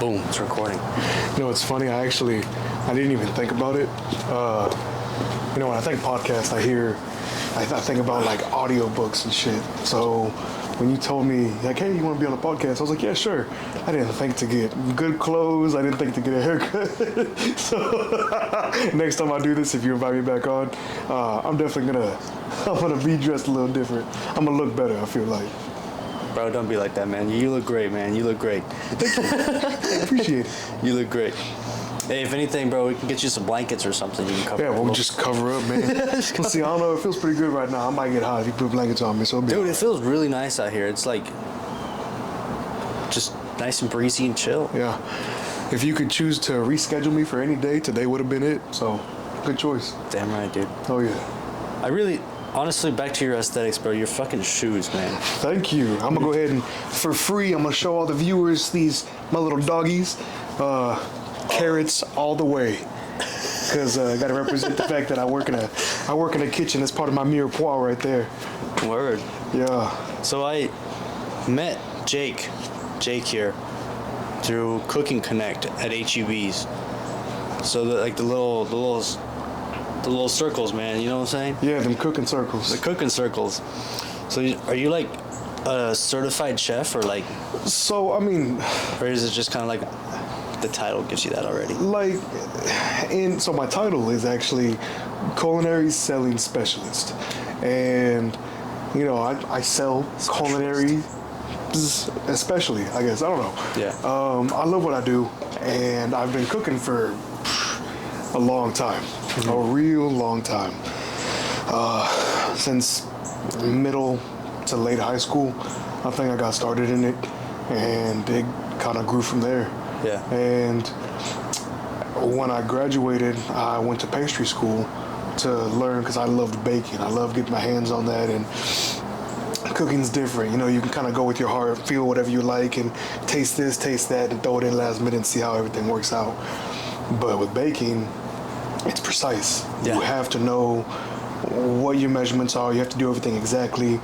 Boom, it's recording. You know, it's funny. I didn't even think about it. When I think podcast, I think about like audiobooks and shit. So when you told me, like, hey, you want to be on a podcast? I was like, yeah, sure. I didn't think to get good clothes. I didn't think to get a haircut. So next time I do this, if you invite me back on, I'm definitely gonna be dressed a little different. I'm gonna look better, I feel like. Bro, don't be like that, man. You look great, man. You look great. Thank you. I appreciate it. You look great. Hey, if anything, bro, we can get you some blankets or something you can cover. Yeah, we'll just cover up, man. See, I don't know. It feels pretty good right now. I might get hot if you put blankets on me. So dude, it feels really nice out here. It's like just nice and breezy and chill. Yeah. If you could choose to reschedule me for any day, today would have been it. So, good choice. Damn right, dude. Oh, yeah. Honestly, back to your aesthetics, bro. Your fucking shoes, man. Thank you. I'm going to go ahead and, for free, I'm going to show all the viewers my little doggies. Carrots all the way. Because I got to represent the fact that I work in a kitchen. That's part of my mirepoix right there. Word. Yeah. So I met Jake here, through Cooking Connect at HEB's. So the little circles, man. You know what I'm saying? Yeah, them cooking circles. The cooking circles. So are you like a certified chef or like? So I mean, or is it just kind of like the title gives you that already? So my title is actually culinary selling specialist, and I sell culinary, especially, I guess. I don't know. Yeah. I love what I do, and I've been cooking for a long time, a real long time, since middle to late high school. I think I got started in it, and it kind of grew from there. Yeah. And when I graduated, I went to pastry school to learn, because I loved baking. I love getting my hands on that, and cooking's different. You can kind of go with your heart, feel whatever you like, and taste this, taste that, and throw it in last minute and see how everything works out. But with baking, it's precise. Yeah. You have to know what your measurements are. You have to do everything exactly.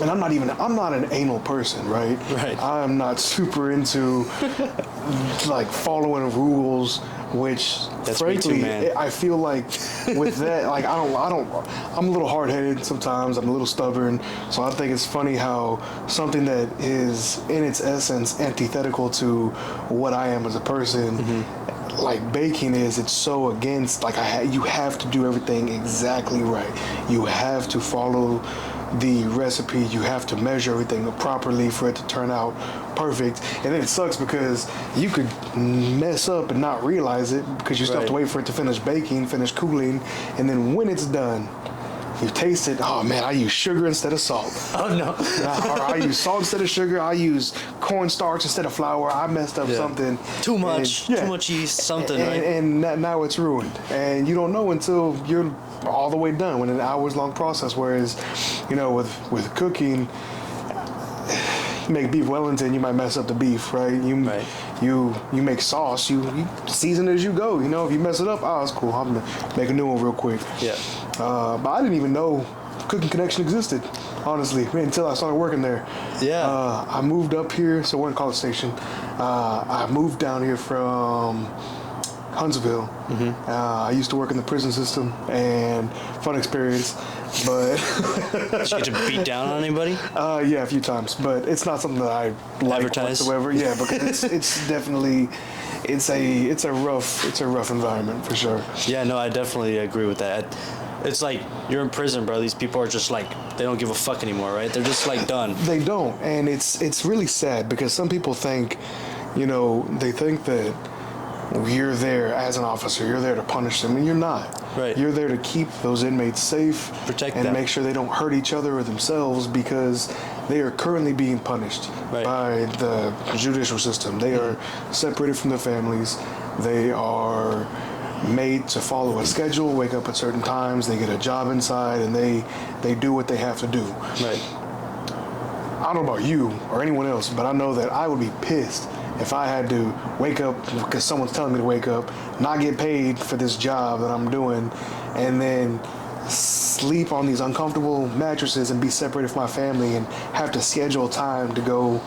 And I'm not an anal person, right? Right. I'm not super into like following rules, which that's frankly, me too, man. I feel like with that, like I'm a little hard-headed sometimes. I'm a little stubborn. So I think it's funny how something that is in its essence antithetical to what I am as a person, like baking it's so against, like you have to do everything exactly right. You have to follow the recipe, you have to measure everything properly for it to turn out perfect. And then it sucks because you could mess up and not realize it, because you still have to wait for it to finish baking, finish cooling, and then when it's done, you taste it. Oh man, I use sugar instead of salt. Oh no. Or I use salt instead of sugar. I use cornstarch instead of flour. I messed up something. Too much yeast, something, right? And now it's ruined. And you don't know until you're all the way done, when an hours-long process. Whereas, with cooking, you make beef Wellington, you might mess up the beef, right? You make sauce, you season it as you go. If you mess it up, it's cool. I'm gonna make a new one real quick. Yeah. But I didn't even know Cooking Connection existed, honestly, until I started working there. Yeah. I moved up here, so we're in College Station. I moved down here from Huntsville. I used to work in the prison system, and fun experience, but did you get to beat down on anybody? Yeah, a few times, but it's not something that I like whatsoever. Yeah, because it's definitely it's a rough environment for sure. Yeah, no, I definitely agree with that. It's like you're in prison, bro. These people are just like, they don't give a fuck anymore, right? They're just like done. They don't, and it's really sad, because some people think, they think that you're there as an officer, you're there to punish them, and you're not. Right. You're there to keep those inmates safe, protect and them, make sure they don't hurt each other or themselves, because they are currently being punished by the judicial system. They are separated from their families. They are made to follow a schedule, wake up at certain times, they get a job inside, and they do what they have to do. Right. I don't know about you or anyone else, but I know that I would be pissed if I had to wake up because someone's telling me to wake up, not get paid for this job that I'm doing, and then sleep on these uncomfortable mattresses and be separated from my family and have to schedule time to go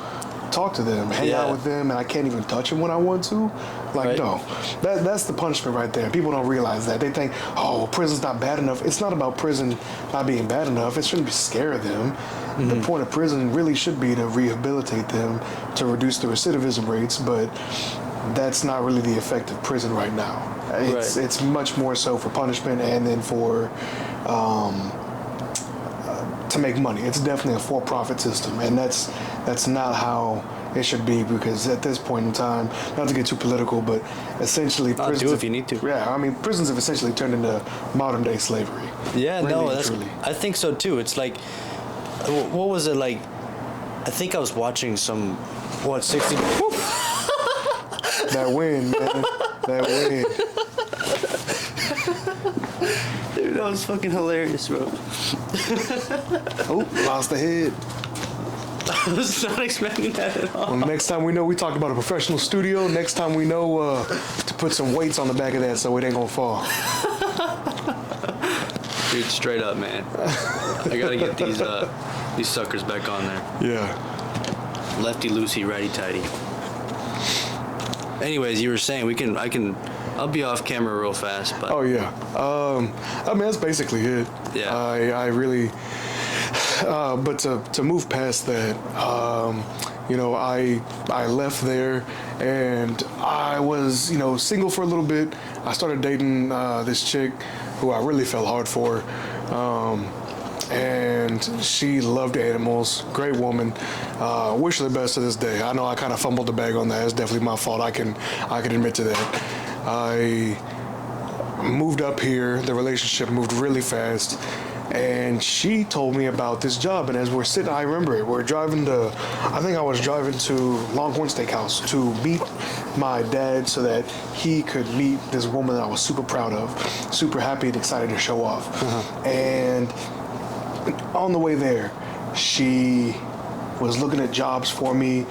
talk to them, hang out with them, and I can't even touch them when I want to. Like, no. That's the punishment right there. People don't realize that. They think, oh, prison's not bad enough. It's not about prison not being bad enough. It shouldn't scare them. Mm-hmm. The point of prison really should be to rehabilitate them, to reduce the recidivism rates, but that's not really the effect of prison right now. It's much more so for punishment and then for to make money. It's definitely a for-profit system, and that's not how it should be, because at this point in time, not to get too political, but essentially prisons do if you need to. Yeah, I mean, prisons have essentially turned into modern-day slavery. Yeah, I think so too. It's like, what was it like? I think I was watching some, 60... That wind, man. That wind. Dude, that was fucking hilarious, bro. Oh, lost the head. I was not expecting that at all. Well, next time we know, we talked about a professional studio. Next time we know to put some weights on the back of that so it ain't gonna fall. Dude, straight up, man. I gotta get these suckers back on there. Yeah. Lefty loosey, righty tighty. Anyways, you were saying I'll be off camera real fast, but oh yeah. I mean, that's basically it. Yeah. I really. But to move past that, I left there, and I was, single for a little bit. I started dating this chick who I really fell hard for, and she loved animals. Great woman. Wish her the best to this day. I know I kind of fumbled the bag on that. It's definitely my fault. I can admit to that. I moved up here. The relationship moved really fast. And she told me about this job, and as we're sitting, I remember it. I think I was driving to Longhorn Steakhouse to meet my dad so that he could meet this woman that I was super proud of, super happy and excited to show off. Uh-huh. And on the way there, she was looking at jobs for me.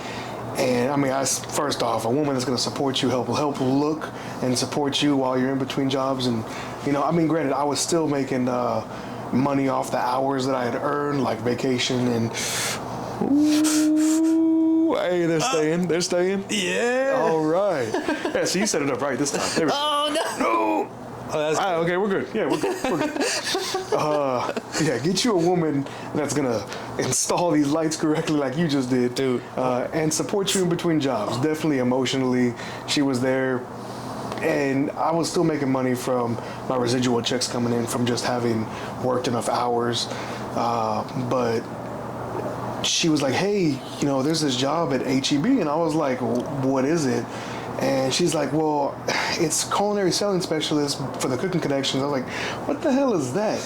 And I mean, first off, a woman that's going to support you, help look and support you while you're in between jobs. And, granted, I was still making money off the hours that I had earned, like vacation and hey, they're staying. Yeah. All right. Yeah, so you set it up right this time. There we go. Oh no. Oh, that's good. Okay, we're good. Yeah, we're good. Get you a woman that's gonna install these lights correctly, like you just did, dude, and support you in between jobs. Definitely emotionally, she was there. And I was still making money from my residual checks coming in from just having worked enough hours. But she was like, hey, there's this job at HEB. And I was like, what is it? And she's like, well, it's culinary selling specialist for the Cooking Connections. I was like, what the hell is that?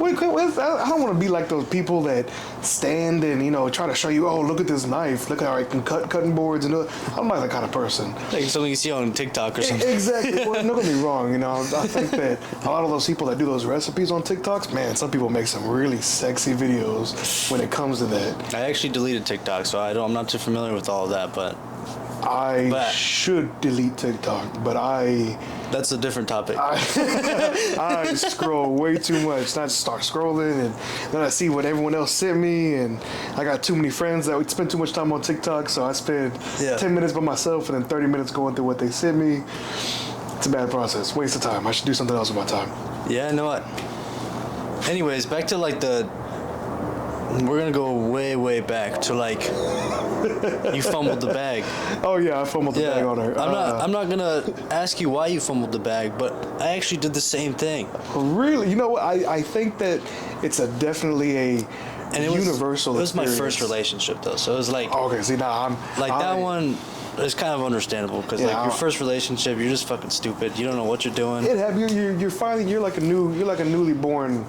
Wait, I don't want to be like those people that stand and, try to show you, oh, look at this knife. Look how I can cut cutting boards. And I'm not that kind of person. Like something you see on TikTok or something. Exactly. Well, don't get me wrong. I think that a lot of those people that do those recipes on TikToks, man, some people make some really sexy videos when it comes to that. I actually deleted TikTok, so I'm not too familiar with all of that, but I should delete TikTok, but that's a different topic. I scroll way too much. I just start scrolling, and then I see what everyone else sent me, and I got too many friends that would spend too much time on TikTok, so I spend 10 minutes by myself and then 30 minutes going through what they sent me. It's a bad process. Waste of time. I should do something else with my time. Yeah, know what? Anyways, back to we're gonna go way, way back to you fumbled the bag. Oh yeah, I fumbled the bag on her. I'm not gonna ask you why you fumbled the bag, but I actually did the same thing. Really? You know what? I think that it's definitely a universal. It was experience. my first relationship though, so it was like. Okay, see now that one. It's kind of understandable because your first relationship, you're just fucking stupid. You don't know what you're doing. You're like a newly born,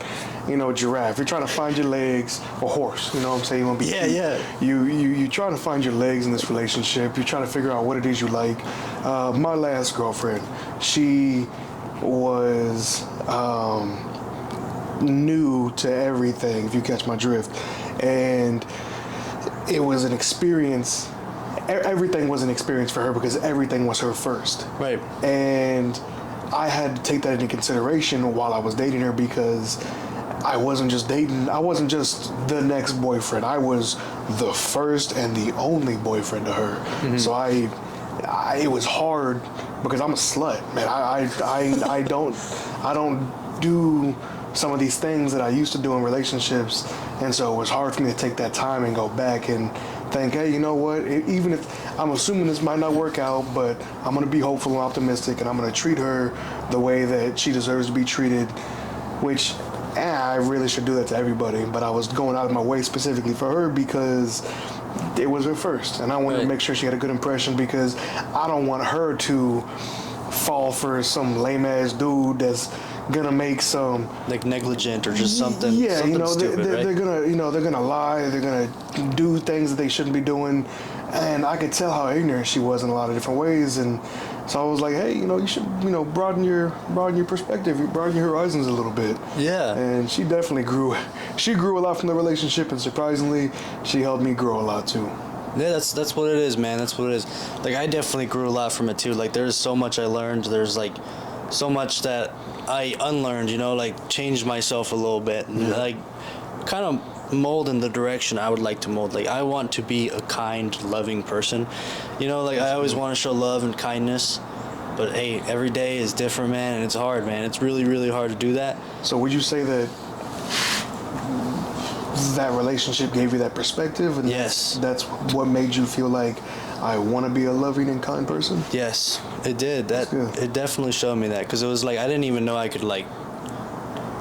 giraffe. You're trying to find your legs, or horse. You know what I'm saying? You want to be cute. Yeah. You trying to find your legs in this relationship. You're trying to figure out what it is you like. My last girlfriend, she was new to everything. If you catch my drift, and it was an experience. Everything was an experience for her because everything was her first. Right. And I had to take that into consideration while I was dating her because I wasn't just dating. I wasn't just the next boyfriend. I was the first and the only boyfriend to her. Mm-hmm. So it was hard because I'm a slut, man. I don't do some of these things that I used to do in relationships, and so it was hard for me to take that time and go back and think, hey, you know what? Even if I'm assuming this might not work out, but I'm gonna be hopeful and optimistic, and I'm gonna treat her the way that she deserves to be treated. Which, I really should do that to everybody, but I was going out of my way specifically for her because it was her first, and I wanted to make sure she had a good impression because I don't want her to fall for some lame ass dude that's gonna make some like negligent or just something. Yeah, something stupid, they're gonna lie. They're gonna do things that they shouldn't be doing, and I could tell how ignorant she was in a lot of different ways. And so I was like, hey, you should broaden your perspective, broaden your horizons a little bit. Yeah. And she definitely grew. She grew a lot from the relationship, and surprisingly, she helped me grow a lot too. Yeah, that's what it is, man. That's what it is. Like, I definitely grew a lot from it too. Like, there's so much I learned. There's like so much that I unlearned, like changed myself a little bit and like kind of mold in the direction I would like to mold. Like, I want to be a kind, loving person. Like I always want to show love and kindness, but hey, every day is different, man, and it's hard, man. It's really, really hard to do that. So would you say that relationship gave you that perspective, and yes, that's what made you feel like I want to be a loving and kind person? Yes, it did. It definitely showed me that, because it was like I didn't even know I could like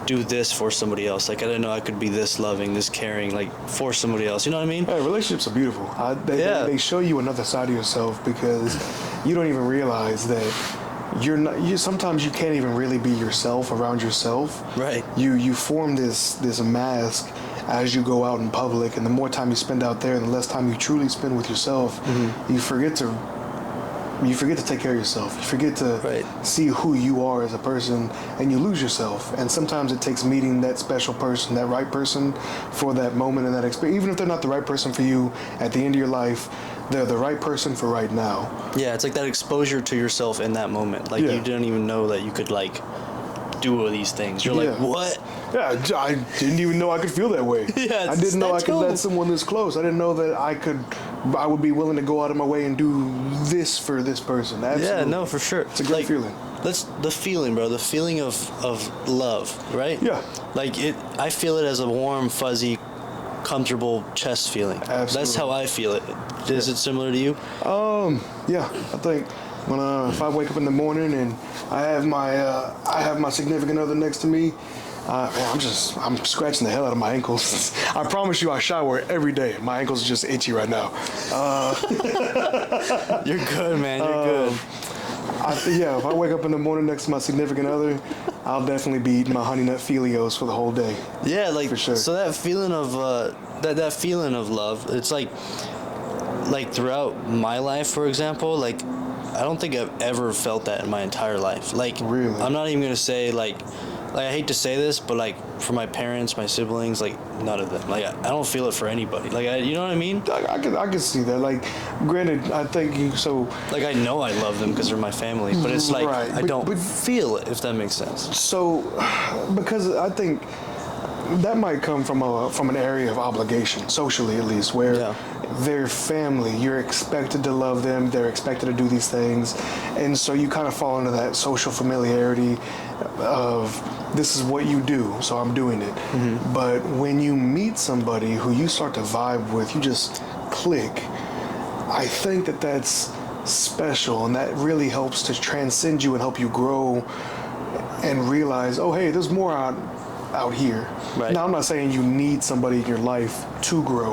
do this for somebody else. Like, I didn't know I could be this loving, this caring, like for somebody else. You know what I mean? Hey, relationships are beautiful. They show you another side of yourself because you don't even realize that you're not. Sometimes you can't even really be yourself around yourself. Right. You form this mask as you go out in public, and the more time you spend out there and the less time you truly spend with yourself, you forget to take care of yourself. You forget to see who you are as a person, and you lose yourself. And sometimes it takes meeting that special person, that right person for that moment and that experience. Even if they're not the right person for you at the end of your life, they're the right person for right now. Yeah, it's like that exposure to yourself in that moment. Like, you didn't even know that you could like do these things. You're like, what? Yeah, I didn't even know I could feel that way. Yeah, I didn't know I could let someone this close. I didn't know that I would be willing to go out of my way and do this for this person. Absolutely. Yeah, no, for sure. It's a great feeling. That's the feeling, bro. The feeling of love, right? Yeah. Like, I feel it as a warm, fuzzy, comfortable chest feeling. Absolutely. That's how I feel it. Is it similar to you? Yeah. I think if I wake up in the morning and I have my significant other next to me, I'm scratching the hell out of my ankles. I promise you, I shower every day. My ankles are just itchy right now. You're good, man. You're good. If I wake up in the morning next to my significant other, I'll definitely be eating my Honey Nut Filios for the whole day. Yeah, like, for sure. So that feeling of that feeling of love, it's like throughout my life, for example, like, I don't think I've ever felt that in my entire life. Like, really? I'm not even gonna say like I hate to say this, but like for my parents, my siblings, like none of them. Like, I don't feel it for anybody. Like, you know what I mean? I can see that. Like, granted, I think so. Like, I know I love them because they're my family, but it's like I don't feel it, if that makes sense. So, because I think that might come from an area of obligation, socially at least, where they're family. You're expected to love them. They're expected to do these things, and so you kind of fall into that social familiarity of, this is what you do, so I'm doing it. Mm-hmm. But when you meet somebody who you start to vibe with, you just click. I think that's special, and that really helps to transcend you and help you grow and realize, oh, hey, there's more out here. Right. Now, I'm not saying you need somebody in your life to grow,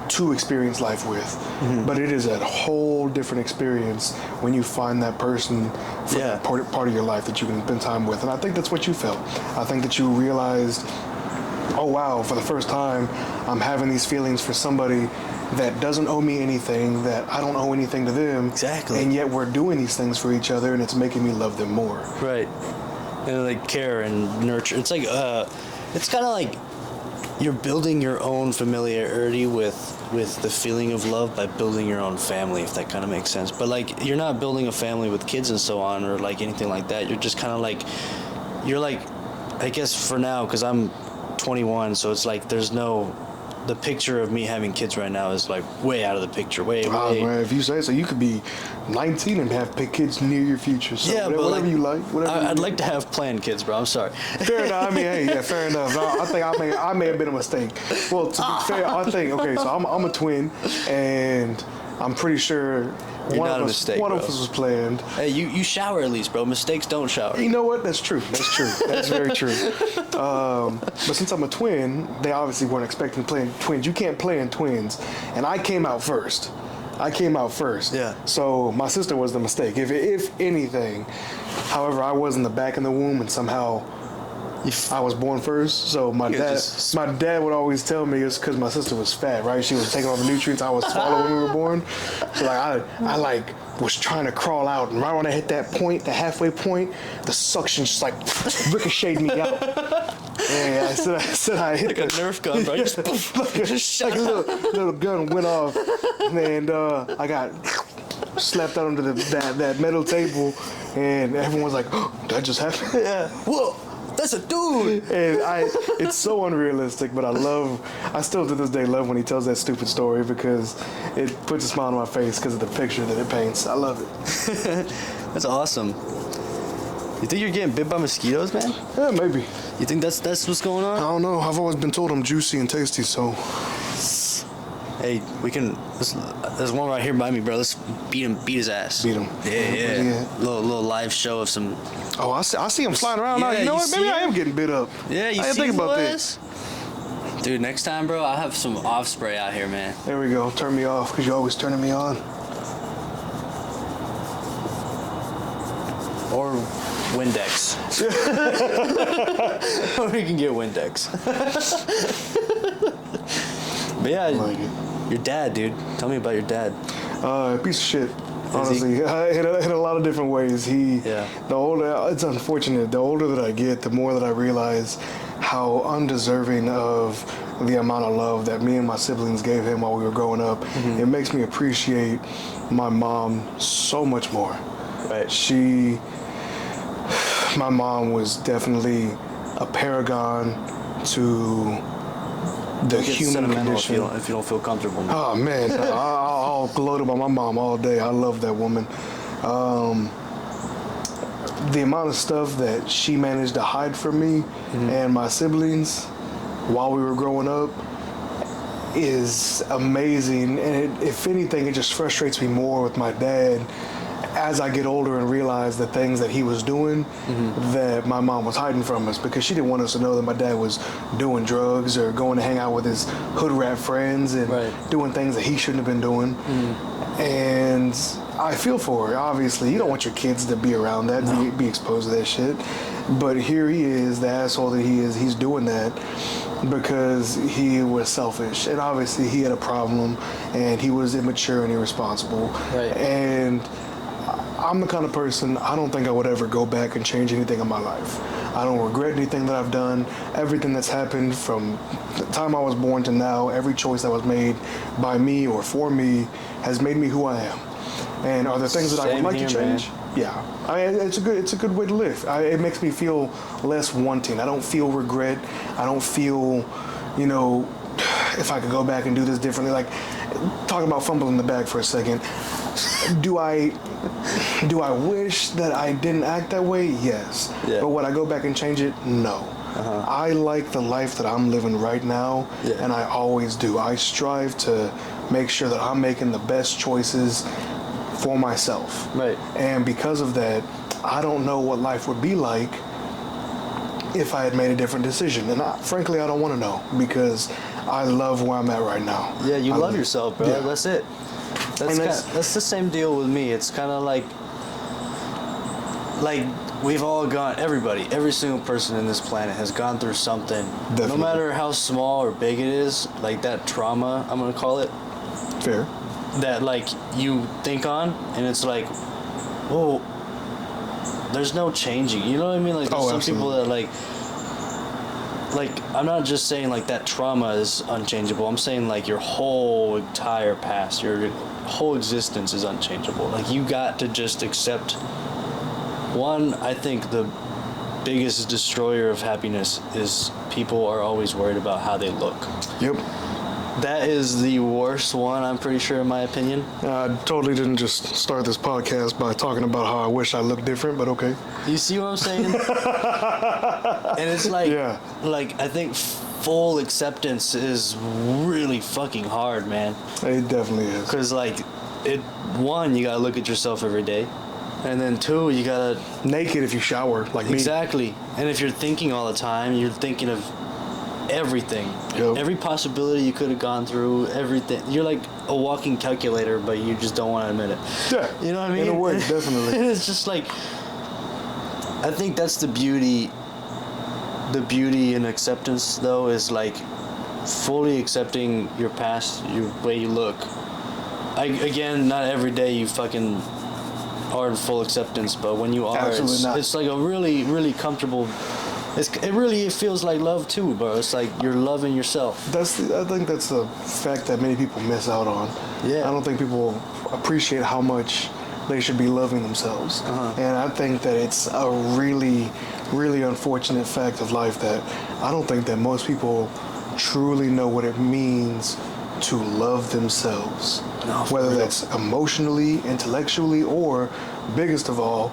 to experience life with, but it is a whole different experience when you find that person for part of your life that you can spend time with. And I think that's what you felt. I think that you realized, oh wow, for the first time I'm having these feelings for somebody that doesn't owe me anything, that I don't owe anything to them. Exactly. And yet we're doing these things for each other, and it's making me love them more. Right. And like care and nurture. It's like it's kind of like you're building your own familiarity with the feeling of love by building your own family, if that kind of makes sense. But like, you're not building a family with kids and so on, or like anything like that. You're just kind of like, you're like, I guess for now, because I'm 21, so it's like there's no. The picture of me having kids right now is like way out of the picture. Way. Man, if you say so, you could be 19 and have pick kids near your future. So yeah, whatever, like, you like. I'd like to have planned kids, bro. I'm sorry. Fair enough. I mean, hey, yeah, fair enough. I think I may have been a mistake. Well, to be fair, I think okay. So I'm a twin, and I'm pretty sure one of us was planned. Hey, you shower at least, bro. Mistakes don't shower. You know what? That's true. That's very true. But since I'm a twin, they obviously weren't expecting to play in twins. You can't play in twins, and I came out first. Yeah. So my sister was the mistake, if anything. However, I was in the back of the womb, and somehow I was born first. So my dad would always tell me it's because my sister was fat, right? She was taking all the nutrients I was swallowing when we were born. So like I like was trying to crawl out, and right when I hit that point, the halfway point, the suction just like ricocheted me out. And I said I hit like a Nerf gun, right? Like a little gun went off, and I got slapped out onto that metal table, and everyone was like, "Oh, that just happened." Yeah. Whoa. That's a dude. And it's so unrealistic, but I still to this day love when he tells that stupid story because it puts a smile on my face because of the picture that it paints. I love it. That's awesome. You think you're getting bit by mosquitoes, man? Yeah, maybe. You think that's what's going on? I don't know. I've always been told I'm juicy and tasty, so. Hey, we can. There's one right here by me, bro. Let's beat his ass. Beat him. Yeah. Little live show of some. Oh, I see him flying around now. You know what? Maybe I am getting bit up. Yeah, you I didn't think about this. Dude, next time, bro, I'll have some off spray out here, man. There we go. Turn me off because you're always turning me on. Or Windex. Or we can get Windex. But yeah, like it. Your dad, dude. Tell me about your dad. Piece of shit. Honestly, in a lot of different ways. It's unfortunate. The older that I get, the more that I realize how undeserving of the amount of love that me and my siblings gave him while we were growing up. Mm-hmm. It makes me appreciate my mom so much more. Right. My mom was definitely a paragon to the human condition. If you don't feel comfortable. Oh man, I'll gloat about my mom all day. I love that woman. The amount of stuff that she managed to hide from me and my siblings while we were growing up is amazing. And if anything, it just frustrates me more with my dad as I get older and realize the things that he was doing that my mom was hiding from us, because she didn't want us to know that my dad was doing drugs or going to hang out with his hood rat friends and doing things that he shouldn't have been doing. And I feel for her. Obviously, you don't want your kids to be around that, be exposed to that shit. But here he is, the asshole that he is, he's doing that because he was selfish. And obviously he had a problem and he was immature and irresponsible. Right. And I'm the kind of person, I don't think I would ever go back and change anything in my life. I don't regret anything that I've done. Everything that's happened from the time I was born to now, every choice that was made by me or for me has made me who I am. And are there things that I would like to change? Man. Yeah. It's a good way to live. It makes me feel less wanting. I don't feel regret. I don't feel, if I could go back and do this differently. Like, talking about fumbling the bag for a second. Do I wish that I didn't act that way? Yes. Yeah. But would I go back and change it? No. I like the life that I'm living right now, and I always do. I strive to make sure that I'm making the best choices for myself. Right. And because of that, I don't know what life would be like if I had made a different decision. And frankly, I don't want to know, because I love where I'm at right now. Yeah, you love yourself, bro. Yeah. That's it. That's the same deal with me. It's kind of like we've all gone, every single person in this planet has gone through something. Definitely. No matter how small or big it is, like that trauma, I'm going to call it. Fair. That you think on, and it's like, whoa, there's no changing. You know what I mean? Like there's some people that I'm not just saying that trauma is unchangeable. I'm saying your whole entire past, your whole existence is unchangeable. You got to just accept. One, I think the biggest destroyer of happiness is people are always worried about how they look. Yep. That is the worst one, I'm pretty sure, in my opinion. I totally didn't just start this podcast by talking about how I wish I looked different, but okay. You see what I'm saying? And it's like, like I think full acceptance is really fucking hard, man. It definitely is. Because, like, one, you gotta look at yourself every day. And then two, you gotta... Naked if you shower, like me. Exactly. And if you're thinking all the time, you're thinking of everything. Yep. Every possibility you could have gone through, everything. You're like a walking calculator, but you just don't want to admit it. Yeah. You know what I mean? In a way, definitely. It's just like... I think that's the beauty. The beauty in acceptance, though, is like fully accepting your past, your way you look. Again, not every day you fucking are in full acceptance, but when you are, it's like a really, really comfortable. It feels like love too, bro. It's like you're loving yourself. I think that's the fact that many people miss out on. Yeah. I don't think people appreciate how much they should be loving themselves. And I think that it's a really, really unfortunate fact of life that I don't think that most people truly know what it means to love themselves. No, whether that's emotionally, intellectually, or biggest of all,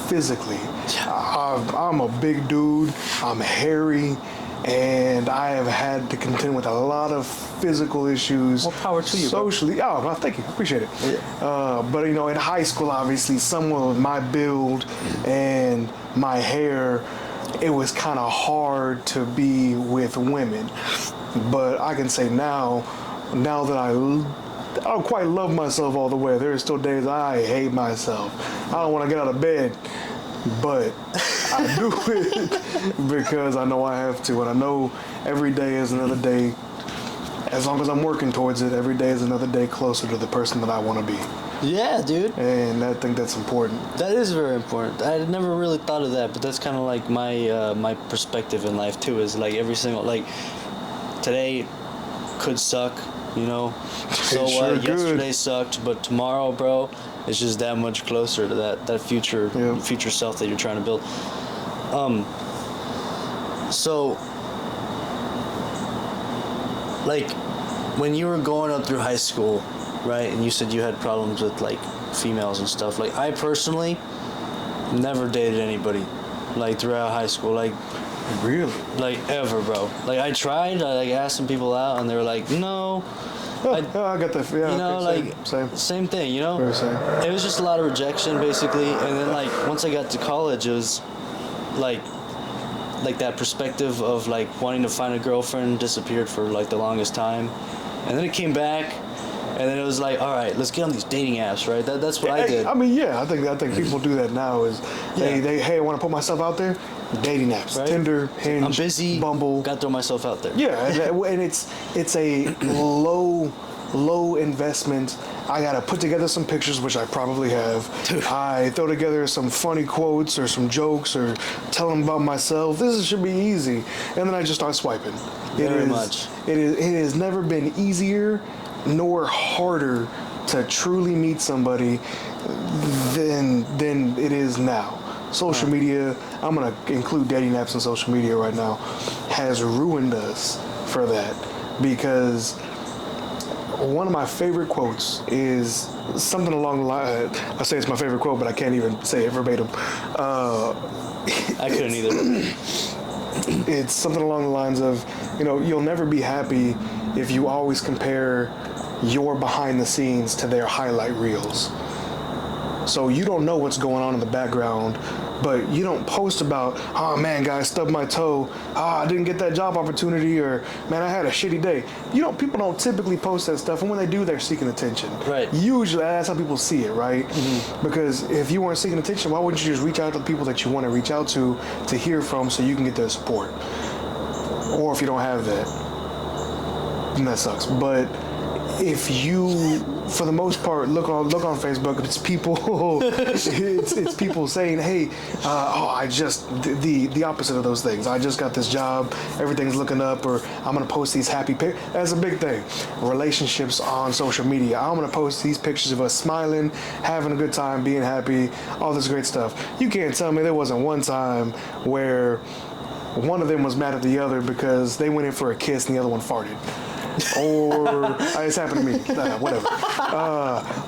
physically. I'm a big dude, I'm hairy, and I have had to contend with a lot of physical issues. More power to you, socially. bro. Oh, well, thank you. I appreciate it. Yeah. But, you know, in high school, obviously, someone with my build and my hair, it was kind of hard to be with women. But I can say now that I don't quite love myself all the way. There are still days I hate myself. I don't want to get out of bed, but I do it because I know I have to, and I know every day is another day. As long as I'm working towards it, every day is another day closer to the person that I want to be. Yeah, dude. And I think that's important. That is very important. I had never really thought of that, but that's kind of like my perspective in life too. Is like every single today could suck, you know. So what? Yesterday sucked, but tomorrow, bro, it's just that much closer to that future self that you're trying to build. So, like, when you were going up through high school, right, and you said you had problems with like females and stuff. Like, I personally never dated anybody, like throughout high school, like. Really? Like, ever, bro. Like, I tried. I asked some people out, and they were like, "No." I got that. Yeah. You know, same thing. You know, it was just a lot of rejection, basically. And then, like, once I got to college, it was like that perspective of like wanting to find a girlfriend disappeared for like the longest time, and then it came back. And then it was like, all right, let's get on these dating apps, right? That's what I did. I mean, yeah, I think people do that now. Is hey, I want to put myself out there. Dating apps, right? Tinder, Hinge, I'm busy. Bumble. Got to throw myself out there. Yeah, and it's a low investment. I gotta put together some pictures, which I probably have. Dude. I throw together some funny quotes or some jokes or tell them about myself. This should be easy, and then I just start swiping. Very much. It has never been easier nor harder to truly meet somebody than it is now. Social media, I'm going to include dating apps and social media right now, has ruined us for that, because one of my favorite quotes is something along the line. I say it's my favorite quote, but I can't even say it verbatim. I couldn't either. It's something along the lines of, you know, you'll never be happy if you always compare your behind the scenes to their highlight reels. So you don't know what's going on in the background, but you don't post about, oh man, guys, stubbed my toe. I didn't get that job opportunity, or man, I had a shitty day. People don't typically post that stuff, and when they do, they're seeking attention. Right. Usually, that's how people see it, right? Mm-hmm. Because if you weren't seeking attention, why wouldn't you just reach out to the people that you want to reach out to hear from, so you can get their support? Or if you don't have that, then that sucks. But if you for the most part, look on Facebook. It's people. it's people saying, "Hey, I just the opposite of those things. I just got this job. Everything's looking up." Or I'm gonna post these happy pics. That's a big thing. Relationships on social media. I'm gonna post these pictures of us smiling, having a good time, being happy, all this great stuff. You can't tell me there wasn't one time where one of them was mad at the other because they went in for a kiss and the other one farted. Or it's happened to me, whatever.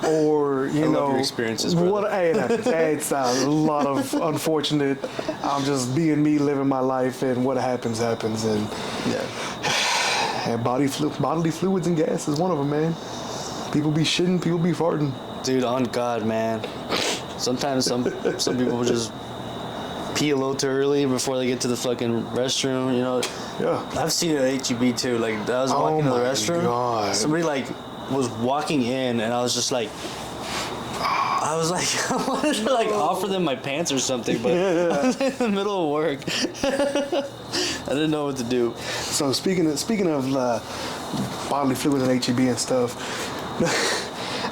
Or you know, love your experiences, brother. What? Hey, it's a lot of unfortunate. I'm just being me, living my life, and what happens, and and bodily fluids and gas is one of them, man. People be shitting, people be farting. Dude, on God, man. Sometimes some people just pee a little too early before they get to the fucking restroom, you know. Yeah. I've seen it at HEB too. Like, I was walking to the restroom. God. Somebody, like, was walking in, and I was just like, I wanted to, like, offer them my pants or something, but I was in the middle of work. I didn't know what to do. So, speaking of bodily fluids and HEB and stuff,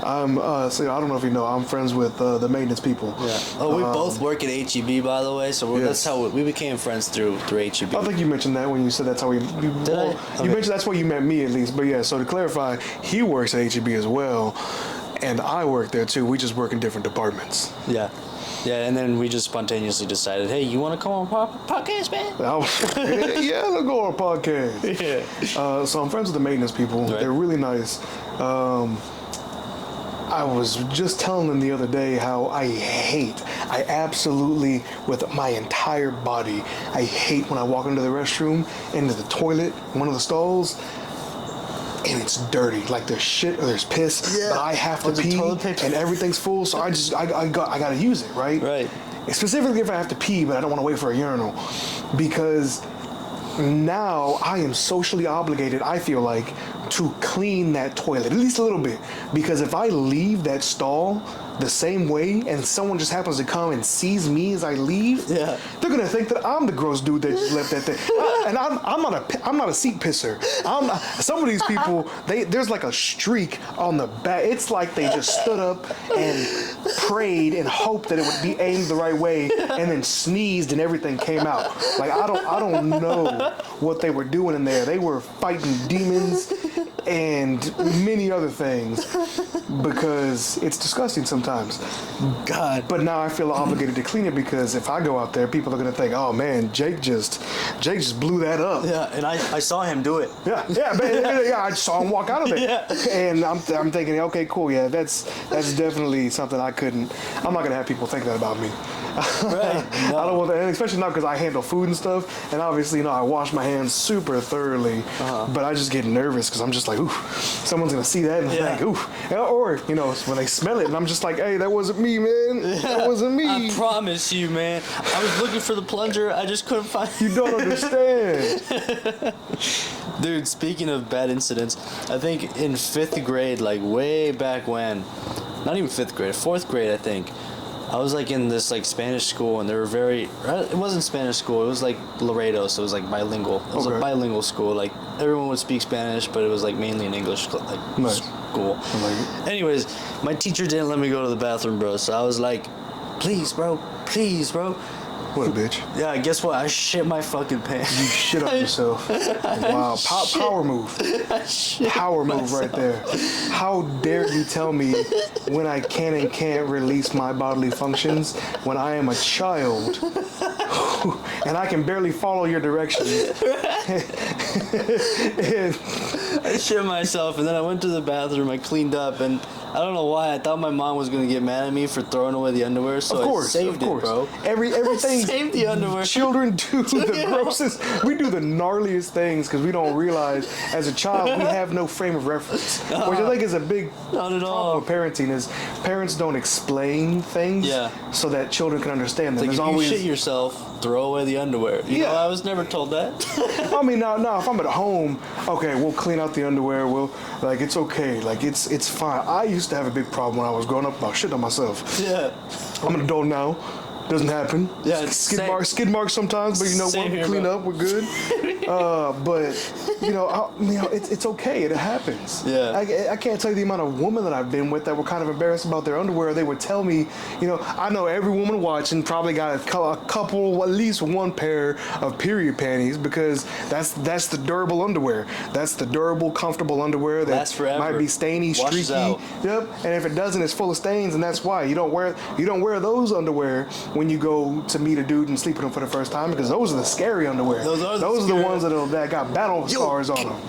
so I don't know if you know, I'm friends with the maintenance people. Yeah. Oh, we both work at HEB, by the way, so that's how we became friends through HEB. I think you mentioned that when you said that's how we... Did I? Okay. You mentioned that's where you met me, at least. But yeah, so to clarify, he works at HEB as well, and I work there too. We just work in different departments. Yeah. Yeah, and then we just spontaneously decided, hey, you want to come on podcast, man? Yeah, let's go on a podcast. Yeah. So I'm friends with the maintenance people. Right. They're really nice. I was just telling them the other day how I absolutely, with my entire body, I hate when I walk into the restroom, into the toilet, one of the stalls, and it's dirty. Like there's shit or there's piss, but I have to pee, and everything's full, so I got to use it, right? Right. Specifically if I have to pee, but I don't want to wait for a urinal, because now I am socially obligated, I feel like, to clean that toilet, at least a little bit. Because if I leave that stall the same way and someone just happens to come and sees me as I leave, they're gonna think that I'm the gross dude that just left that thing. And I'm not a seat pisser. Some of these people, there's like a streak on the back. It's like they just stood up and prayed and hoped that it would be aimed the right way, and then sneezed and everything came out. Like I don't know what they were doing in there. They were fighting demons and many other things, because it's disgusting sometimes. God. But now I feel obligated to clean it, because if I go out there, people are gonna think, oh man, Jake just blew that up. Yeah, and I saw him do it. Yeah, I saw him walk out of there. And I'm thinking, okay, cool, yeah, that's definitely something I'm not gonna have people think that about me. Right. No. I don't want that, and especially not because I handle food and stuff, and obviously, I wash my hands super thoroughly, but I just get nervous because I'm just like, ooh, someone's gonna see that and think, ooh, or when they smell it, and I'm just like, hey, that wasn't me, man, that wasn't me. I promise you, man. I was looking for the plunger, I just couldn't find it. You don't understand. Dude, speaking of bad incidents, I think in 5th grade, like way back when, not even 5th grade, 4th grade, I think, I was like in this like Spanish school, and they were it wasn't Spanish school, it was like Laredo, so it was like bilingual. It was a bilingual school, like everyone would speak Spanish, but it was like mainly an English school. Anyways, my teacher didn't let me go to the bathroom, bro, so I was like, please, bro. What a bitch. Yeah, guess what? I shit my fucking pants. You shit on yourself. Wow. Power move. Power move right there. How dare you tell me when I can and can't release my bodily functions when I am a child and I can barely follow your directions. I shit myself, and then I went to the bathroom, I cleaned up, and I don't know why, I thought my mom was going to get mad at me for throwing away the underwear, so I saved it, bro. Everything. Save the underwear. Children do the grossest. We do the gnarliest things because we don't realize as a child we have no frame of reference. Which I think is a big problem with parenting, is parents don't explain things so that children can understand them. Like, if you shit yourself, throw away the underwear. You know, I was never told that. I mean, now if I'm at home, okay, we'll clean out the underwear. It's okay. Like, it's fine. I used to have a big problem when I was growing up about shitting on myself. Yeah. I'm an adult now. Doesn't happen. Yeah, skid marks sometimes, but you know what? We clean up. We're good. But it's okay. It happens. Yeah. I can't tell you the amount of women that I've been with that were kind of embarrassed about their underwear. They would tell me, I know every woman watching probably got a couple, at least one pair of period panties, because that's the durable underwear. That's the durable, comfortable underwear that lasts forever. Might be stainy, Washes streaky. out. Yep. And if it doesn't, it's full of stains, and that's why you don't wear those underwear when you go to meet a dude and sleep with him for the first time, because those are the scary underwear. Those are the ones that got battle scars on them.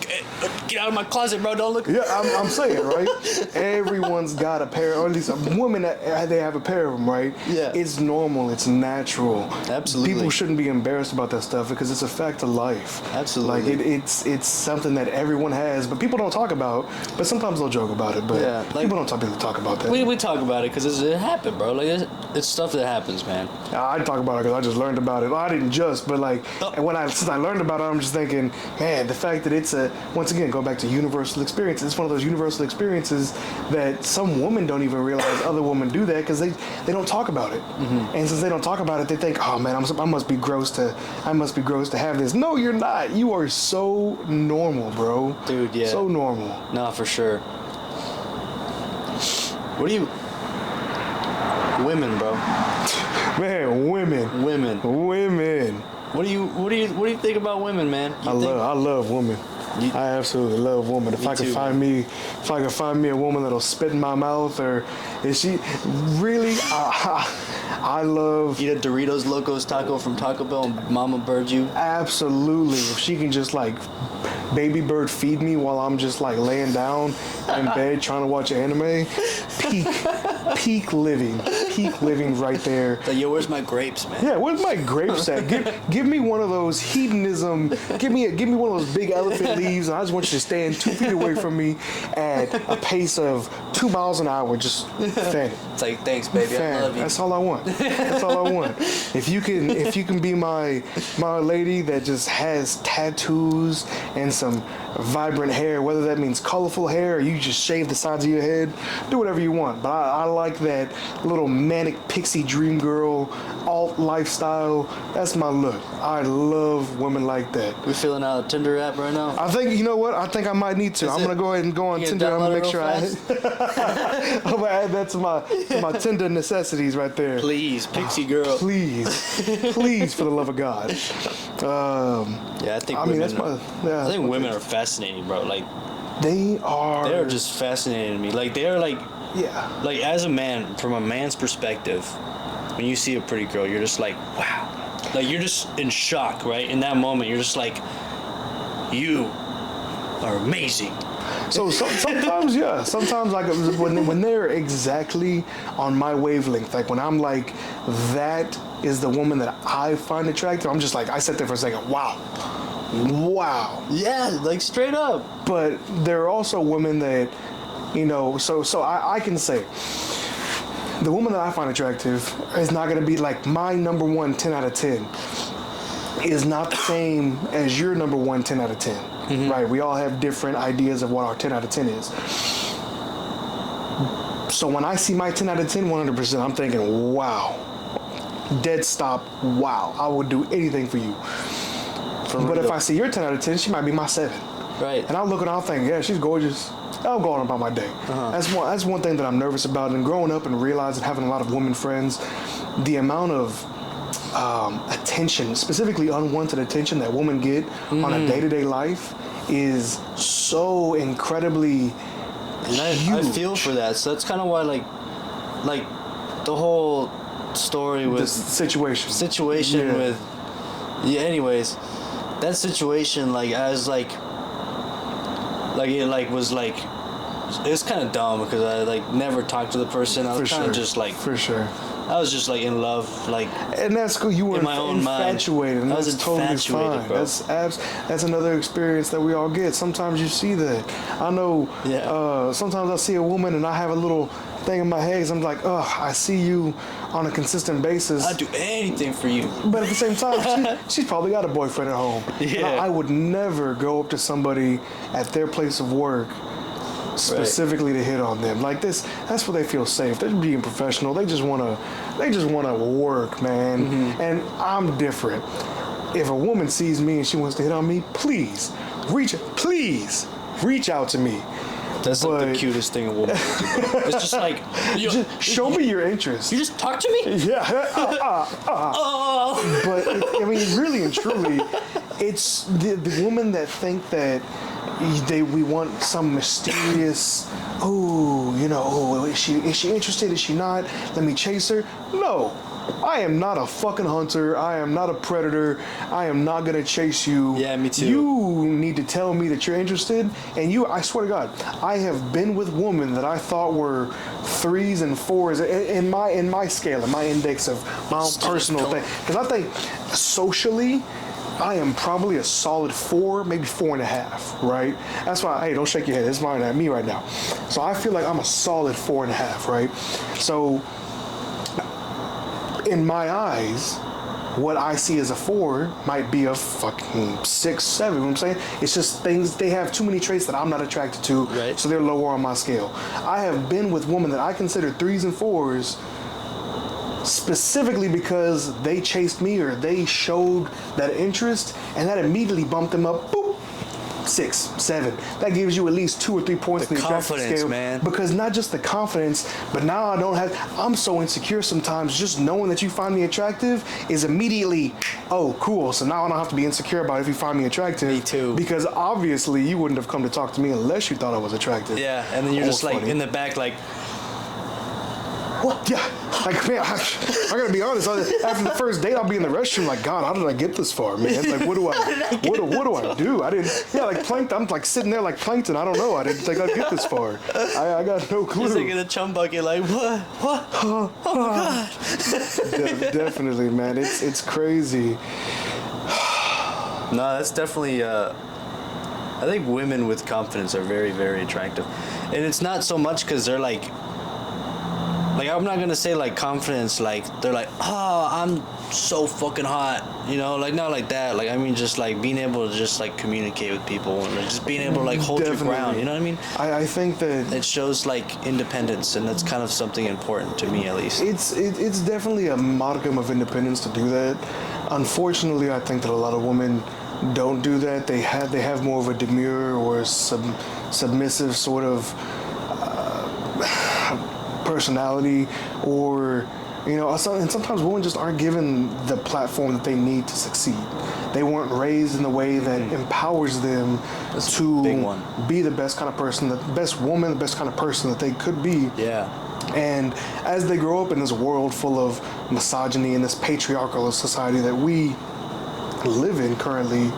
Get out of my closet, bro. Don't look. Yeah, I'm saying, right? Everyone's got a pair, or at least a woman that they have a pair of them, right? Yeah. It's normal. It's natural. Absolutely. People shouldn't be embarrassed about that stuff because it's a fact of life. Absolutely. Like it's something that everyone has, but people don't talk about. But sometimes they'll joke about it. But people don't talk about that. We talk about it because it happened, bro. Like it's stuff that happens, man. I talk about it because I just learned about it. I didn't just, but and since I learned about it, I'm just thinking, man, the fact that it's once again, go back to universal experience. It's one of those universal experiences that some women don't even realize other women do that because they don't talk about it. Mm-hmm. And since they don't talk about it, they think, oh man, I must be gross to have this. No, you're not. You are so normal, bro. Dude, yeah. So normal. No, for sure. Women, bro. Man, women. What do you think about women, man? I love women. I absolutely love women. If I could find me a woman that'll spit in my mouth, or is she really? I love. Eat a Doritos Locos taco from Taco Bell and Mama Bird you. Absolutely. If she can just baby bird feed me while I'm just laying down in bed trying to watch anime, peak living right there. Like, yo, where's my grapes, man? Yeah, where's my grapes at? Give me one of those hedonism. Give me one of those big elephant leaves, and I just want you to stand 2 feet away from me at a pace of 2 miles an hour. Just fan it. It's like, thanks, baby. I love you. That's all I want. That's all I want. If you can be my lady that just has tattoos and some vibrant hair, whether that means colorful hair or you just shave the sides of your head, do whatever you want. But I like that little manic pixie dream girl alt lifestyle. That's my look. I love women like that. We filling out a Tinder app right now? I think, you know what? I think I might need to. I'm going to go ahead and go on Tinder. I'm going to make sure I'm going to add that to my Tinder necessities right there. Please, pixie girl. Please, for the love of God. I think women are fascinating, bro. Like, they're just fascinating to me. Like, they're like, like, as a man, from a man's perspective, when you see a pretty girl, you're just like, wow. Like, you're just in shock, right? In that moment, you're just like, you are amazing. So sometimes, sometimes when they're exactly on my wavelength, like when I'm like, that is the woman that I find attractive, I'm just like, I sat there for a second, wow. Yeah, like straight up. But there are also women that, so I can say, the woman that I find attractive is not going to be like my number one 10 out of 10 is not the same as your number one 10 out of 10. Mm-hmm. Right? We all have different ideas of what our 10 out of 10 is. So when I see my 10 out of 10, 100%, I'm thinking, wow. Dead stop, wow. I would do anything for you. But if I see your 10 out of 10, she might be my 7. Right. And I'll look and I'll think, yeah, she's gorgeous. I'll go on about my day. Uh-huh. That's one thing that I'm nervous about. And growing up and realizing, having a lot of women friends, the amount of attention, specifically unwanted attention that women get on a day-to-day life is so incredibly huge. I feel for that. So that's kind of why, like the whole story with... The situation with... Yeah, anyways, that situation, like, as, it's kind of dumb because I never talked to the person. I was kind of just for sure. I was just in love, and that's cool. You were in my own infatuated, mind. And that's totally fine. Bro. That's another experience that we all get. Sometimes you see that. I know. Yeah. Sometimes I see a woman and I have a little thing in my head. Cause I'm like, I see you on a consistent basis. I'd do anything for you. But at the same time, she's probably got a boyfriend at home. Yeah. I would never go up to somebody at their place of work specifically to hit on them. Like this, that's where they feel safe. They're being professional. They just want to want to work, man. Mm-hmm. And I'm different. If a woman sees me and she wants to hit on me, please reach out to me. That's like the cutest thing a woman can do. It's just like, just show me your interest. You just talk to me? Yeah. Oh. But I mean, really and truly, it's the women that think that we want some mysterious. Is she interested? Is she not? Let me chase her. No. I am not a fucking hunter. I am not a predator. I am not gonna chase you. Yeah, me too. You need to tell me that you're interested. And I swear to God, I have been with women that I thought were 3s and 4s in my scale, in my index of my own personal thing. Because I think socially, I am probably a solid 4, maybe 4.5, right? That's why, hey, don't shake your head. It's mine at me right now. So I feel like I'm a solid 4.5, right? So in my eyes, what I see as a 4 might be a fucking 6, 7. You know what I'm saying? It's just things, they have too many traits that I'm not attracted to, right. So they're lower on my scale. I have been with women that I consider 3s and 4s specifically because they chased me or they showed that interest, and that immediately bumped them up, boop, 6, 7. That gives you at least 2 or 3 points the in the confidence, attraction scale, man. Because not just the confidence, but now I'm so insecure sometimes. Just knowing that you find me attractive is immediately, oh, cool. So now I don't have to be insecure about if you find me attractive. Me too. Because obviously you wouldn't have come to talk to me unless you thought I was attractive. Yeah, and then you're just like funny. in the back, like, what? Yeah, like, man, I gotta be honest. After the first date, I'll be in the restroom like, God, how did I get this far, man? Like, what do I do? I didn't. Yeah, like plankton. I'm like sitting there like plankton. I don't know. I didn't think I'd get this far. I got no clue. he's like in a chum bucket, like, what? Oh my God. Definitely, man. It's crazy. No, that's definitely. I think women with confidence are very, very attractive, and it's not so much because they're like I'm not gonna say like confidence, like they're like, oh, I'm so fucking hot, like not like that. Like I mean, just like being able to just like communicate with people and just being able to like hold your ground. You know what I mean? I think that it shows like independence, and that's kind of something important to me, at least. It's definitely a modicum of independence to do that. Unfortunately, I think that a lot of women don't do that. They have more of a demure or submissive sort of personality, or and sometimes women just aren't given the platform that they need to succeed. They weren't raised in the way that empowers them to be the best kind of person, the best woman, the best kind of person that they could be. Yeah. And as they grow up in this world full of misogyny and this patriarchal society that we live in currently,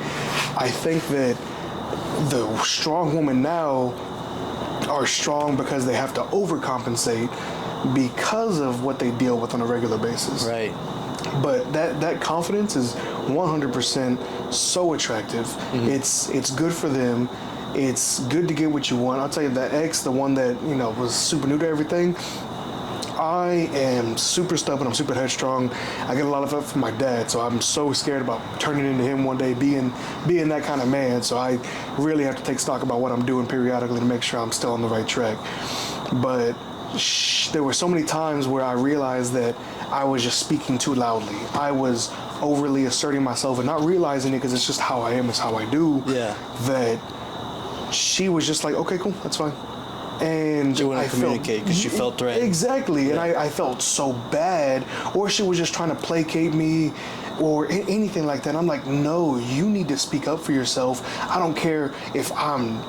I think that the strong women now are strong because they have to overcompensate because of what they deal with on a regular basis. Right. But that confidence is 100% so attractive. Mm-hmm. It's good for them. It's good to get what you want. I'll tell you, that ex, the one that was super new to everything, I am super stubborn. I'm super headstrong. I get a lot of it from my dad, so I'm so scared about turning into him one day, being that kind of man. So I really have to take stock about what I'm doing periodically to make sure I'm still on the right track. But there were so many times where I realized that I was just speaking too loudly. I was overly asserting myself and not realizing it because it's just how I am, it's how I do. Yeah. That she was just like, okay, cool, that's fine. And she wouldn't communicate because she felt threatened. Exactly, yeah. And I felt so bad. Or she was just trying to placate me or anything like that. I'm like, no, you need to speak up for yourself. I don't care if I'm,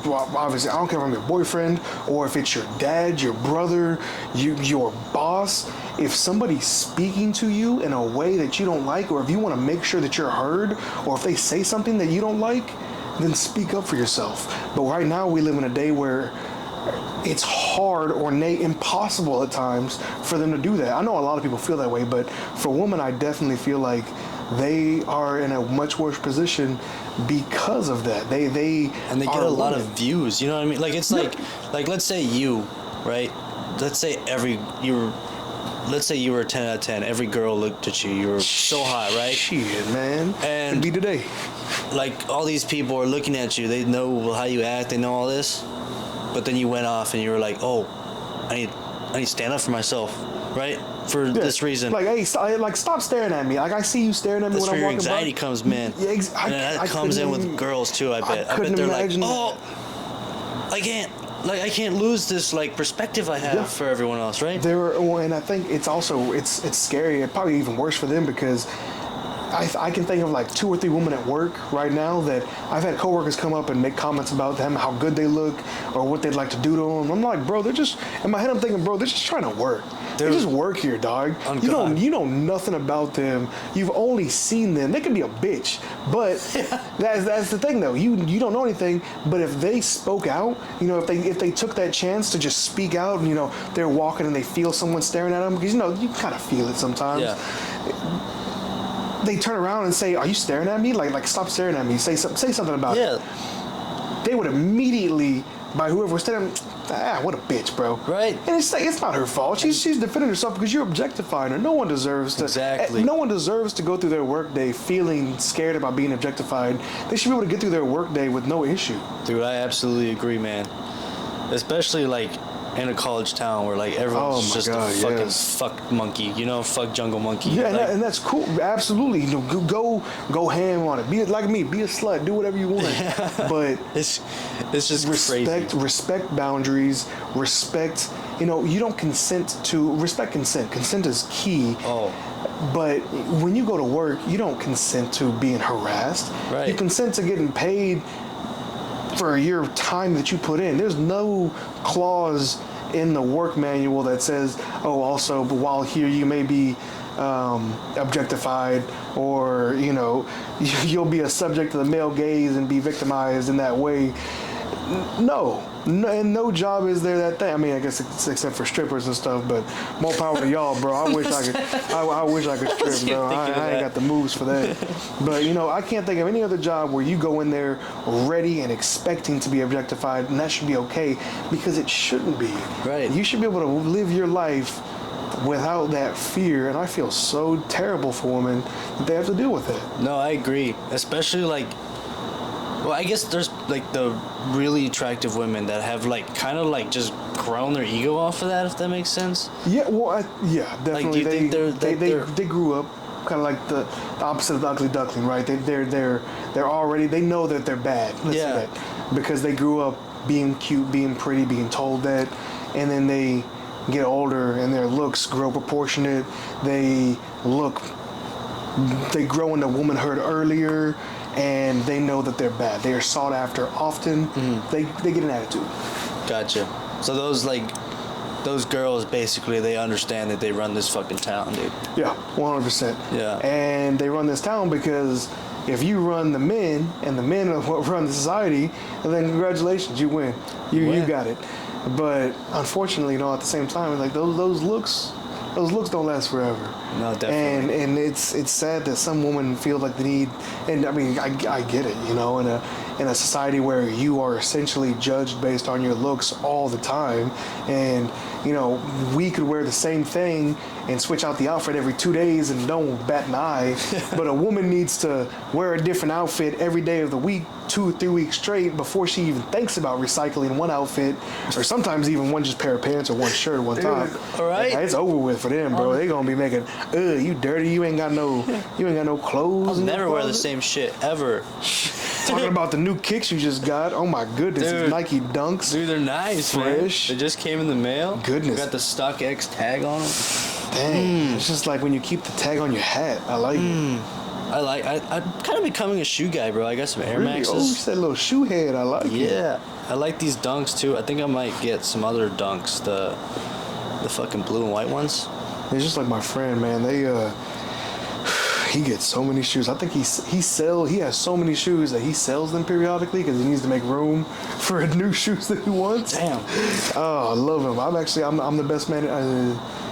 obviously, I don't care if I'm your boyfriend or if it's your dad, your brother, your boss. If somebody's speaking to you in a way that you don't like, or if you want to make sure that you're heard, or if they say something that you don't like, then speak up for yourself. But right now we live in a day where it's hard or impossible at times for them to do that. I know a lot of people feel that way, but for women, I definitely feel like they are in a much worse position because of that. They get a lot of views. You know what I mean? Like it's like let's say you, right? Let's say you were a 10 out of 10. Every girl looked at you. You were so hot, right? Shit, man. And be today. Like all these people are looking at you. They know how you act. They know all this. But then you went off and you were like, oh, I need to stand up for myself, right? for this reason. Like, hey, stop staring at me. Like, I see you staring at me That's when I'm where your walking anxiety by. comes, man. Yeah, and that comes in with girls too. I bet. I bet they're like, oh, I can't lose this like perspective I have for everyone else, right? And I think it's also it's scary. It's probably even worse for them because I can think of like 2 or 3 women at work right now that I've had coworkers come up and make comments about them, how good they look, or what they'd like to do to them. I'm like, bro, they're just in my head. I'm thinking, bro, they're just trying to work. They just work here, dog. You know nothing about them. You've only seen them. They could be a bitch, but that's the thing though. You don't know anything. But if they spoke out, you know, if they took that chance to just speak out, and you know, they're walking and they feel someone staring at them, because you know you kind of feel it sometimes. Yeah. They turn around and say, "Are you staring at me? Like stop staring at me. Say something about it." They would immediately, by whoever was staring, what a bitch, bro. Right. And it's not her fault. She's defending herself because you're objectifying her. No one deserves to. Exactly. No one deserves to go through their workday feeling scared about being objectified. They should be able to get through their workday with no issue. Dude, I absolutely agree, man. Especially like in a college town where like everyone's just a fucking fuck monkey, you know, fuck jungle monkey. Yeah, like, and that's cool. Absolutely, you know, go ham on it. Be like me. Be a slut. Do whatever you want. But it's just crazy. Respect boundaries. Respect. You know, you don't respect consent. Consent is key. Oh. But when you go to work, you don't consent to being harassed. Right. You consent to getting paid for your time that you put in. There's no clause in the work manual that says, oh, also, but while here you may be objectified, or, you know, you'll be a subject to the male gaze and be victimized in that way. No, and no job is there that thing. I mean, I guess except for strippers and stuff, but more power to y'all, bro. I wish I could. I wish I could strip, bro. I ain't got the moves for that. But you know, I can't think of any other job where you go in there ready and expecting to be objectified, and that should be okay, because it shouldn't be. Right. You should be able to live your life without that fear, and I feel so terrible for women that they have to deal with it. No, I agree. Especially like, well, I guess there's like the really attractive women that have like kind of like just grown their ego off of that, if that makes sense. Yeah, well, definitely. Like, do you think they grew up kind of like the opposite of the ugly duckling, right? They're already, they know that they're bad. Let's say that, because they grew up being cute, being pretty, being told that, and then they get older and their looks grow proportionate. They grow into womanhood earlier, and they know that they're bad. They are sought after often. They get an attitude. Gotcha. So those girls basically, they understand that they run this fucking town, dude. Yeah, 100%. Yeah. And they run this town because if you run the men, and the men are what run the society, then congratulations, you win. You got it. But unfortunately, you know, at the same time, like those looks don't last forever. No, definitely. And it's sad that some women feel like they need, and I mean, I get it, you know, in a society where you are essentially judged based on your looks all the time, and you know, we could wear the same thing and switch out the outfit every 2 days and don't bat an eye, but a woman needs to wear a different outfit every day of the week, 2 or 3 weeks straight, before she even thinks about recycling one outfit, or sometimes even one just pair of pants or one shirt or one top. All right, it's over with for them, bro. They gonna be making, you dirty. You ain't got no clothes. I'll never wear the same shit ever. Talking about the new kicks you just got. Oh my goodness, dude, Nike Dunks. Dude, they're nice, fresh. Man. They just came in the mail. Goodness. Got the StockX tag on them. Dang, it's just like when you keep the tag on your hat. I like it. I'm kind of becoming a shoe guy, bro. I got some Air Maxes. Oh, you said little shoe head. I like it. Yeah, I like these Dunks too. I think I might get some other Dunks, the fucking blue and white ones. It's just like my friend, man. He gets so many shoes. I think he has so many shoes that he sells them periodically because he needs to make room for new shoes that he wants. Damn. Oh, I love him. I'm the best man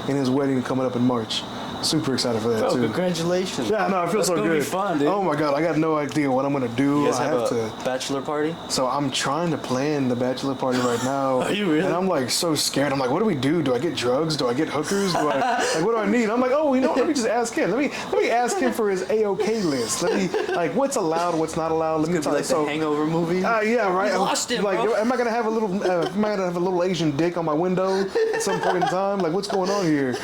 in his wedding coming up in March. Super excited for that, too. Congratulations. Yeah, no, I feel so good. It's going to be fun, dude. Oh, my God. I got no idea what I'm going to do. You guys have a bachelor party? So I'm trying to plan the bachelor party right now. Are you really? And I'm, like, so scared. I'm like, what do we do? Do I get drugs? Do I get hookers? What do I need? I'm like, oh, you know, let me just ask him. Let me ask him for his A-OK list. Let me, like, what's allowed, what's not allowed. Let me like the Hangover movie. Yeah, right. You lost him, like, bro. Am I going to have a little Asian dick on my window at some point in time? Like, what's going on here?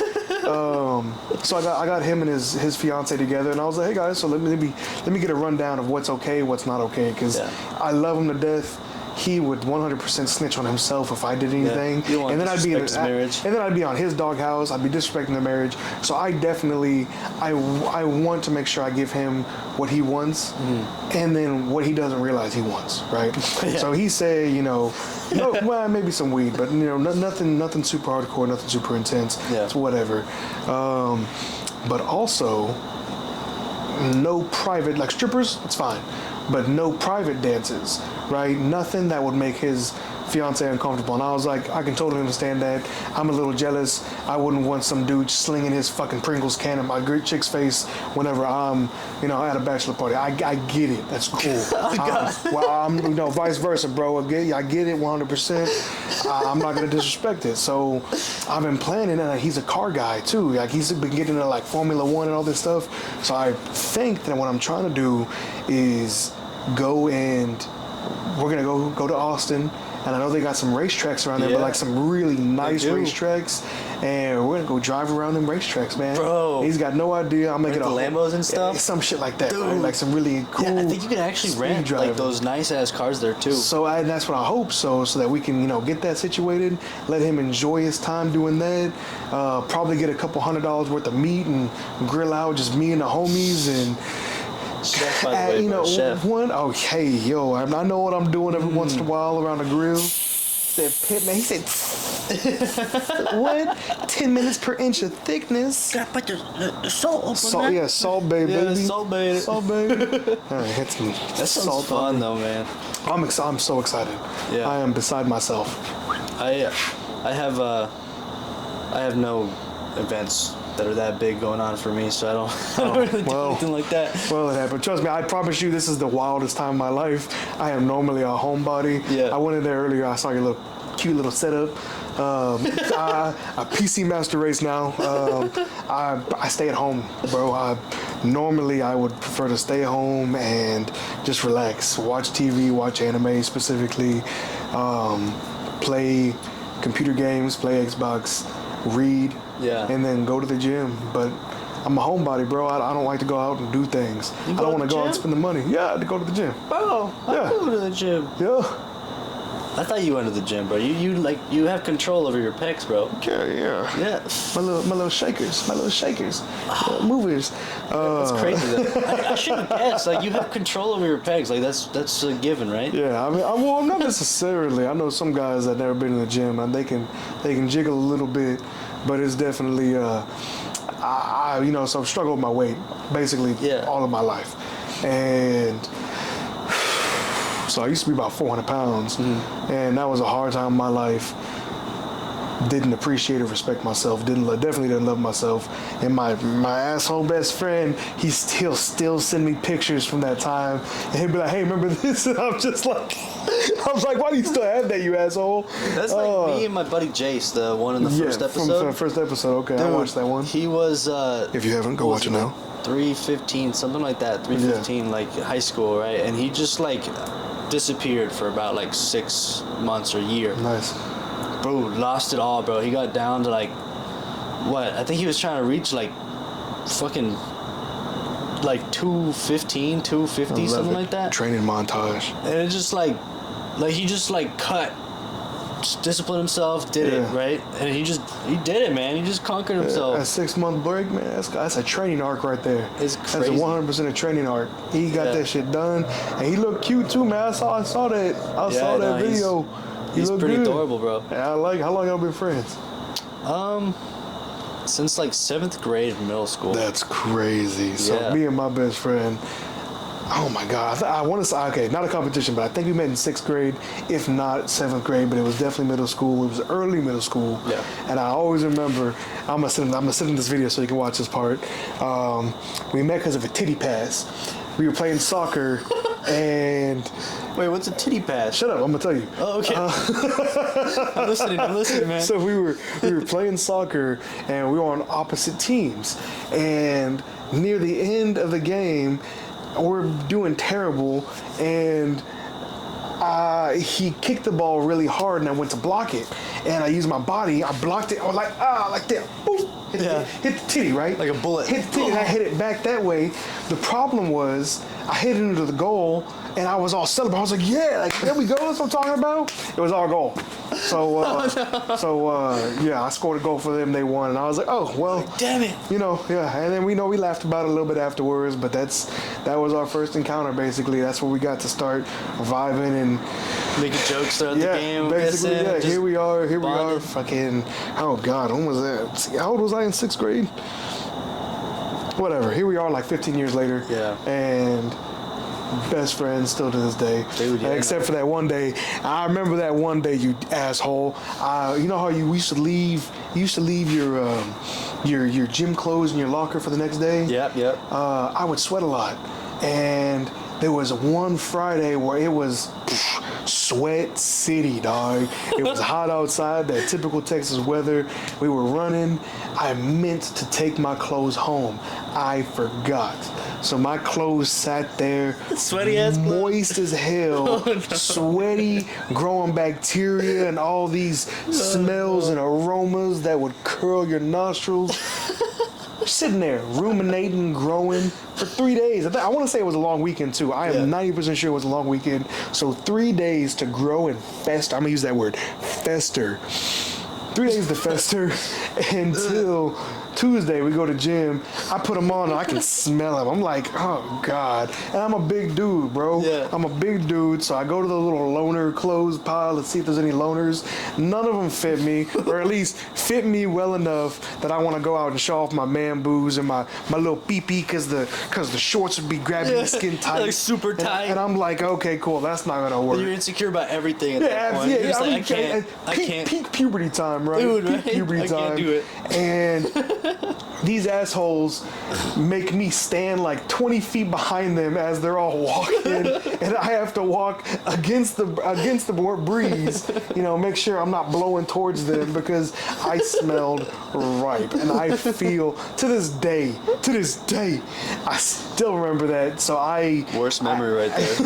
So I got him and his fiance together, and I was like, hey guys, so let me get a rundown of what's okay, what's not okay, because I love him to death. He would 100% snitch on himself if I did anything, and then I'd be on his doghouse. I'd be disrespecting the marriage. So I definitely I want to make sure I give him what he wants, and then what he doesn't realize he wants. Right. So he said, well, maybe some weed, but nothing super hardcore, nothing super intense. It's whatever. But also no private, like strippers, it's fine, but no private dances, right? Nothing that would make his fiance uncomfortable. And I was like, I can totally understand that. I'm a little jealous. I wouldn't want some dude slinging his fucking Pringles can in my great chick's face whenever I'm, at a bachelor party. I get it. That's cool. I'm vice versa, bro. I get it 100%. I'm not going to disrespect it. So I've been planning, and he's a car guy too. Like, he's been getting into like Formula One and all this stuff. So I think that what I'm trying to do is we're going to go to Austin. And I know they got some racetracks around there, but like some really nice racetracks. And we're gonna go drive around them racetracks, man. Bro, he's got no idea. I'm making the Lambos and stuff, some shit like that, right? Like some really cool. Yeah, I think you can actually rent like those nice ass cars there too. So that's what I hope. So that we can get that situated. Let him enjoy his time doing that. Probably get a couple $100 worth of meat and grill out, just me and the homies and. Chef, by the way, chef. I know what I'm doing every once in a while around the grill. Said pit man, he said, what? 10 minutes per inch of thickness. Gotta put the salt on salt, yeah, salt baby. Yeah, salt baby. Salt baby. All right, hit me. That's so fun though, man. I'm so excited. Yeah. I am beside myself. I have no events that are that big going on for me, so I don't really do anything like that. Well, it happened. Trust me, I promise you, this is the wildest time of my life. I am normally a homebody. Yeah. I went in there earlier. I saw your cute little setup. A PC Master Race now. I stay at home, bro. Normally I would prefer to stay home and just relax, watch TV, watch anime specifically, play computer games, play Xbox, read. Yeah. And then go to the gym. But I'm a homebody, bro. I don't like to go out and do things. I don't want to go out and spend the money. Yeah, to go to the gym. Bro, I go to the gym. Yeah. I thought you went to the gym, bro. You have control over your pecs, bro. Yeah. My little shakers. Movers. That's crazy though. I should have guessed. Like, you have control over your pecs. Like, that's a given, right? Yeah. I mean, not necessarily. I know some guys that never been in the gym and they can jiggle a little bit. But it's definitely, so I've struggled with my weight basically all of my life. And so I used to be about 400 pounds, and that was a hard time in my life. Didn't appreciate or respect myself. Definitely didn't love myself. And my asshole best friend, he'll still send me pictures from that time, and he'll be like, "Hey, remember this?" And I'm like, "Why do you still have that, you asshole?" That's like me and my buddy Jace, the one in the first episode. From the first episode. Okay, dude, I watched that one. He was. If you haven't, go watch it now. 315, something like that. 315, like high school, right? And he just like disappeared for about like 6 months or a year. Nice. Bro, lost it all, bro. He got down to like, what? I think he was trying to reach like fucking like 215, 250, something like that. Training montage. And it just like he just like cut, just disciplined himself, did it, right? And he did it, man. He just conquered himself. A 6-month break, man. That's a training arc right there. It's crazy. That's a 100% a training arc. He got that shit done, and he looked cute too, man. I saw that. I saw that video. He's pretty adorable, bro. Yeah, how long y'all been friends? Since like 7th grade of middle school. That's crazy. So me and my best friend, oh my God, I want to say, okay, not a competition, but I think we met in 6th grade, if not 7th grade, but it was definitely middle school. It was early middle school. Yeah. And I always remember, I'm gonna send in this video so you can watch this part. We met because of a titty pass. We were playing soccer and... Wait, what's a titty pass? Shut up, I'm gonna tell you. Oh, okay. I'm listening, man. So we were playing soccer and we were on opposite teams. And near the end of the game, we're doing terrible, and he kicked the ball really hard, and I went to block it, and I used my body. I blocked it. I was like that. Boop. hit the titty, right? Like a bullet. Hit the titty, and I hit it back that way. The problem was, I hit it into the goal, and I was all celebrating. I was like, yeah, like, there we go, that's what I'm talking about. It was our goal. So, yeah, I scored a goal for them, they won, and I was like, oh, well. Like, damn it. You know, yeah, and then we laughed about it a little bit afterwards, but that was our first encounter, basically. That's where we got to start vibing and making jokes throughout the game. Basically, yeah, here we are, bonded. fucking, oh God, when was that? How old was I in 6th grade? Whatever, here we are like 15 years later. Yeah. And best friends still to this day. Dude, yeah, except for that one day. I remember that one day, you asshole. You know how you used to leave your gym clothes in your locker for the next day? Yep. I would sweat a lot. And there was one Friday where it was sweat city, dog. It was hot outside, that typical Texas weather. We were running. I meant to take my clothes home. I forgot. So my clothes sat there, sweaty ass clothes. moist as hell, sweaty, growing bacteria and all these smells and aromas that would curl your nostrils. Sitting there, ruminating, growing for 3 days. I want to say it was a long weekend too. I am 90% sure it was a long weekend. So 3 days to grow and fester. I'm gonna use that word, fester. 3 days to fester until Tuesday. We go to gym. I put them on and I can smell them. I'm like, oh God. And I'm a big dude, bro. Yeah. I'm a big dude. So I go to the little loaner clothes pile to see if there's any loaners. None of them fit me, or at least fit me well enough that I want to go out and show off my man boobs and my little pee-pee because the shorts would be grabbing the skin tight. Like super tight. And I'm like, okay, cool. That's not going to work. You're insecure about everything at that point. You're just like, I can't. Peak puberty time, right? Dude, peak right? puberty time. I can't do it. And these assholes make me stand like 20 feet behind them as they're all walking, and I have to walk against the breeze, make sure I'm not blowing towards them because I smelled ripe. And I feel to this day, I still remember that. So worst memory right there.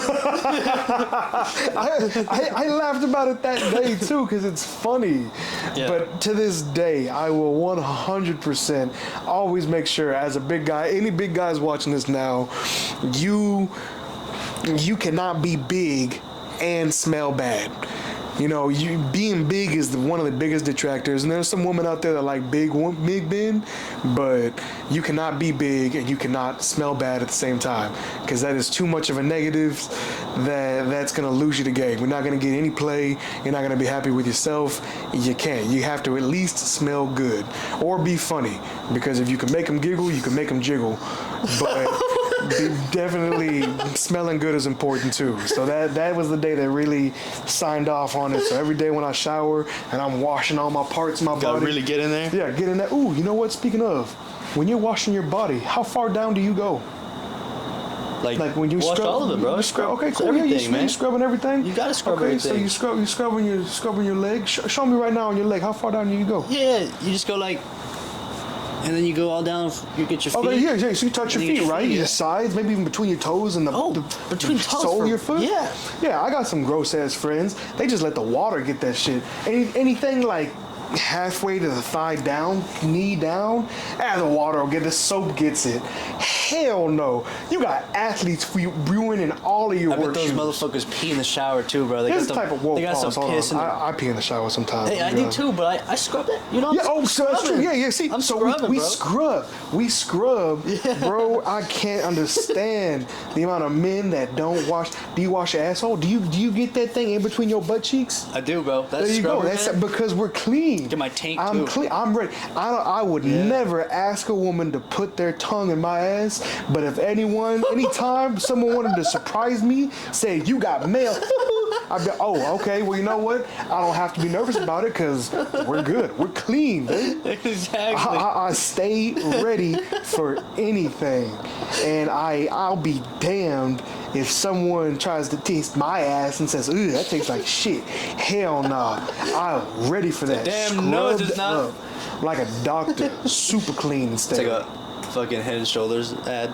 I laughed about it that day too because it's funny. Yeah. But to this day, I will 100% always make sure, as a big guy, any big guys watching this now, you cannot be big and smell bad. You being big is one of the biggest detractors, and there's some women out there that like big men, but you cannot be big and you cannot smell bad at the same time, because that is too much of a negative that's going to lose you the game. We're not going to get any play. You're not going to be happy with yourself. You can't. You have to at least smell good or be funny, because if you can make them giggle, you can make them jiggle. But definitely smelling good is important too. So that was the day that really signed off on it. So every day when I shower and I'm washing all my parts of my body. Gotta really get in there? Yeah, get in there. Ooh, you know what? Speaking of, when you're washing your body, how far down do you go? Like when you wash scrub all of it, bro. You scrub, okay, It's cool. everything, man. You scrubbing everything? You gotta scrub everything. So you scrubbing your leg. Show me right now on your leg. How far down do you go? Yeah, you just go like, and then you go all down. You get your feet. Okay, yeah. So you touch your feet, right? Your sides, maybe even between your toes and the between toes sole of your foot. Yeah. Yeah, I got some gross ass friends. They just let the water get that shit. Anything like halfway to the thigh down, knee down, the water will get the soap gets it. Hell no. You got athletes ruining all of your I work bet those shoes. motherfuckers pee in the shower too, bro. This type of they got some piss in there. I pee in the shower sometimes. Hey, I do too, but I scrub it. So that's true. Yeah. See, I'm so scrubbing, we bro. scrub. We scrub, bro. I can't understand the amount of men that don't wash. Do you wash your asshole? Do you get that thing in between your butt cheeks? I do, bro. That's There you go. scrubber, That's man. because we're clean. Get my taint I'm too. clean. I'm ready. I would never ask a woman to put their tongue in my ass, but if anytime someone wanted to surprise me, say you got mail, I'd be, oh, okay. Well, you know what? I don't have to be nervous about it because we're good. We're clean, baby. Exactly. I stay ready for anything, and I'll be damned if someone tries to taste my ass and says, "Ooh, that tastes like shit." Hell nah. I'm ready for that. Damn, no, it does not. Up, like a doctor, super clean and It's steady. like a fucking Head and Shoulders ad.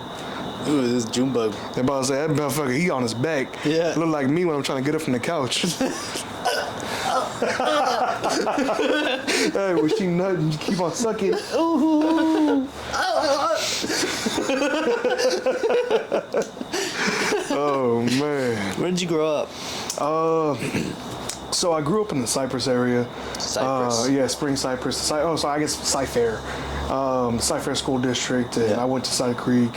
Ooh, this is Junebug. They about to say that motherfucker, he on his back. Yeah. Look like me when I'm trying to get up from the couch. Hey, when she nutting, you keep on sucking. Ooh. Oh man. Where did you grow up? So I grew up in the Cypress area. Cypress. Yeah, Spring Cypress. So I guess Cy-Fair. Cy-Fair School District, and I went to Cy Creek.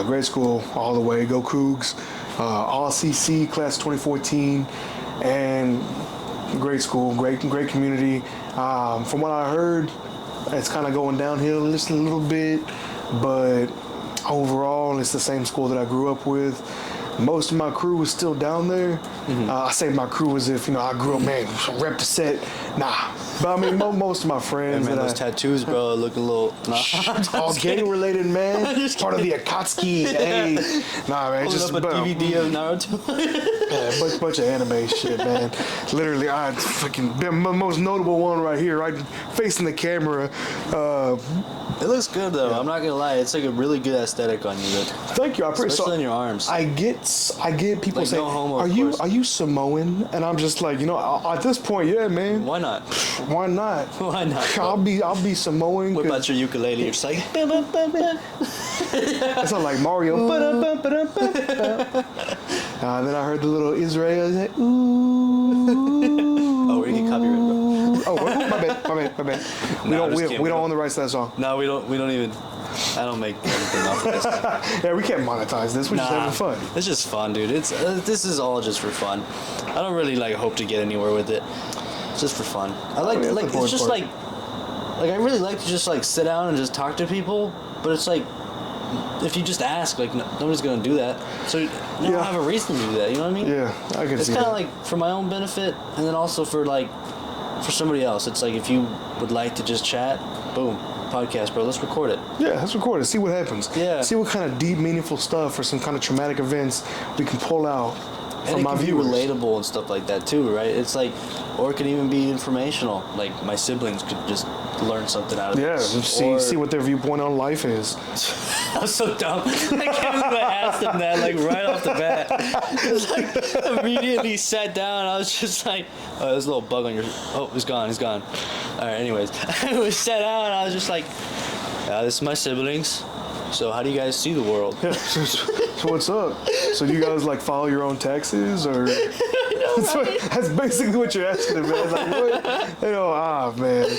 Grade school all the way. Go Cougs. All CC class 2014, and great school, great community. From what I heard, it's kind of going downhill just a little bit, but overall, it's the same school that I grew up with. Most of my crew was still down there. I say my crew as if, I grew up, man, rep the set. Nah. But I mean, most of my friends. Hey, man, those tattoos, bro, look a little. All gang related, man. Part of the Akatsuki. Hey. Nah, man. Just up a DVD of Naruto. Yeah, bunch of anime shit, man. Literally, I fucking, the most notable one right here, right facing the camera. It looks good, though. Yeah. I'm not going to lie. It's like a really good aesthetic on you. Thank you. I appreciate it. Especially on your arms. I get people like, saying, no homo, are you Samoan? And I'm just like, at this point, yeah, man. Why not? Why not? Why not? I'll be Samoan. What about your ukulele? You're just like... It's not like Mario. Then I heard the little Israel like, ooh. Oh, we're gonna get copyright, bro. Oh, my bad. We don't own the rights to that song. No, we don't even... I don't make anything off of this. Yeah, we can't monetize this. We're just having fun. It's just fun, dude. This is all just for fun. I don't really hope to get anywhere with it. It's just for fun. It's just like I really like to just sit down and just talk to people. But it's like, if you just ask, nobody's gonna do that. So you don't have a reason to do that. You know what I mean? Yeah, I can see that. It's kind of for my own benefit, and then also for somebody else. It's like if you would like to just chat, boom. Podcast, bro. Let's record it. Yeah, let's record it. See what happens. Yeah. See what kind of deep, meaningful stuff or some kind of traumatic events we can pull out from my viewers. And it can be relatable and stuff like that too, right? It's or it could even be informational. Like my siblings could just learn something out of this. Yeah, see what their viewpoint on life is. I was so dumb. I can't believe I asked them that right off the bat. It's immediately sat down. I was just like, oh, there's a little bug on your... Oh, he's gone. All right, anyways. I was sat down and I was just like, this is my siblings. So how do you guys see the world? Yeah. So what's up? So do you guys file your own taxes or... That's basically what you're asking them, man. What? Man.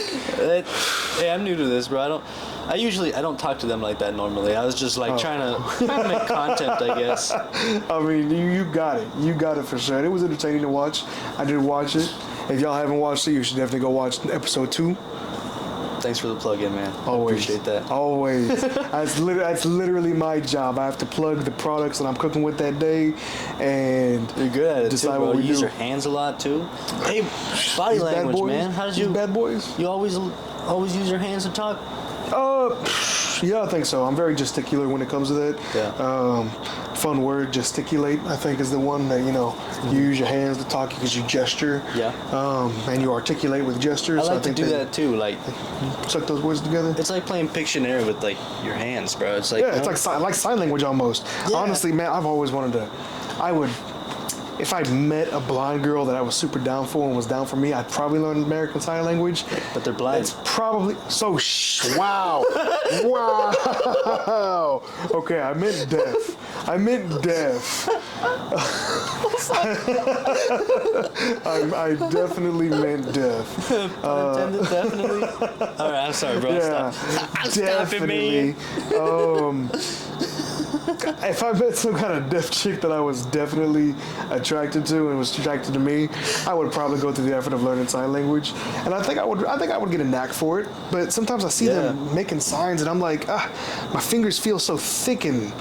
Hey, I'm new to this, bro. I don't talk to them like that normally. I was just trying to make content, I guess. I mean, you got it. You got it for sure. It was entertaining to watch. I did watch it. If y'all haven't watched it, you should definitely go watch episode 2. Thanks for the plug-in, man. Always. I appreciate that. Always. That's literally my job. I have to plug the products that I'm cooking with that day, and you're good at it too, bro. what we you use your hands a lot too. Hey, body language, man. How did you? Bad boys. You always use your hands to talk. Yeah, I think so. I'm very gesticular when it comes to that. Yeah. Fun word, gesticulate, I think is the one that, you use your hands to talk because you gesture. Yeah. And you articulate with gestures. I like to do that too. Suck those words together. It's like playing Pictionary with your hands, bro. It's it's like sign language almost. Yeah. Honestly, man, I've always wanted to. If I met a blind girl that I was super down for and was down for me, I'd probably learn American Sign Language. But they're blind. It's probably... Wow. Wow. Okay, I meant deaf. I definitely meant deaf. Definitely. All right, I'm sorry, bro. Yeah, stop stopping me. If I met some kind of deaf chick that I was definitely attracted to and was attracted to me, I would probably go through the effort of learning sign language, and I think I would get a knack for it. But sometimes I see them making signs, and I'm like, my fingers feel so thick and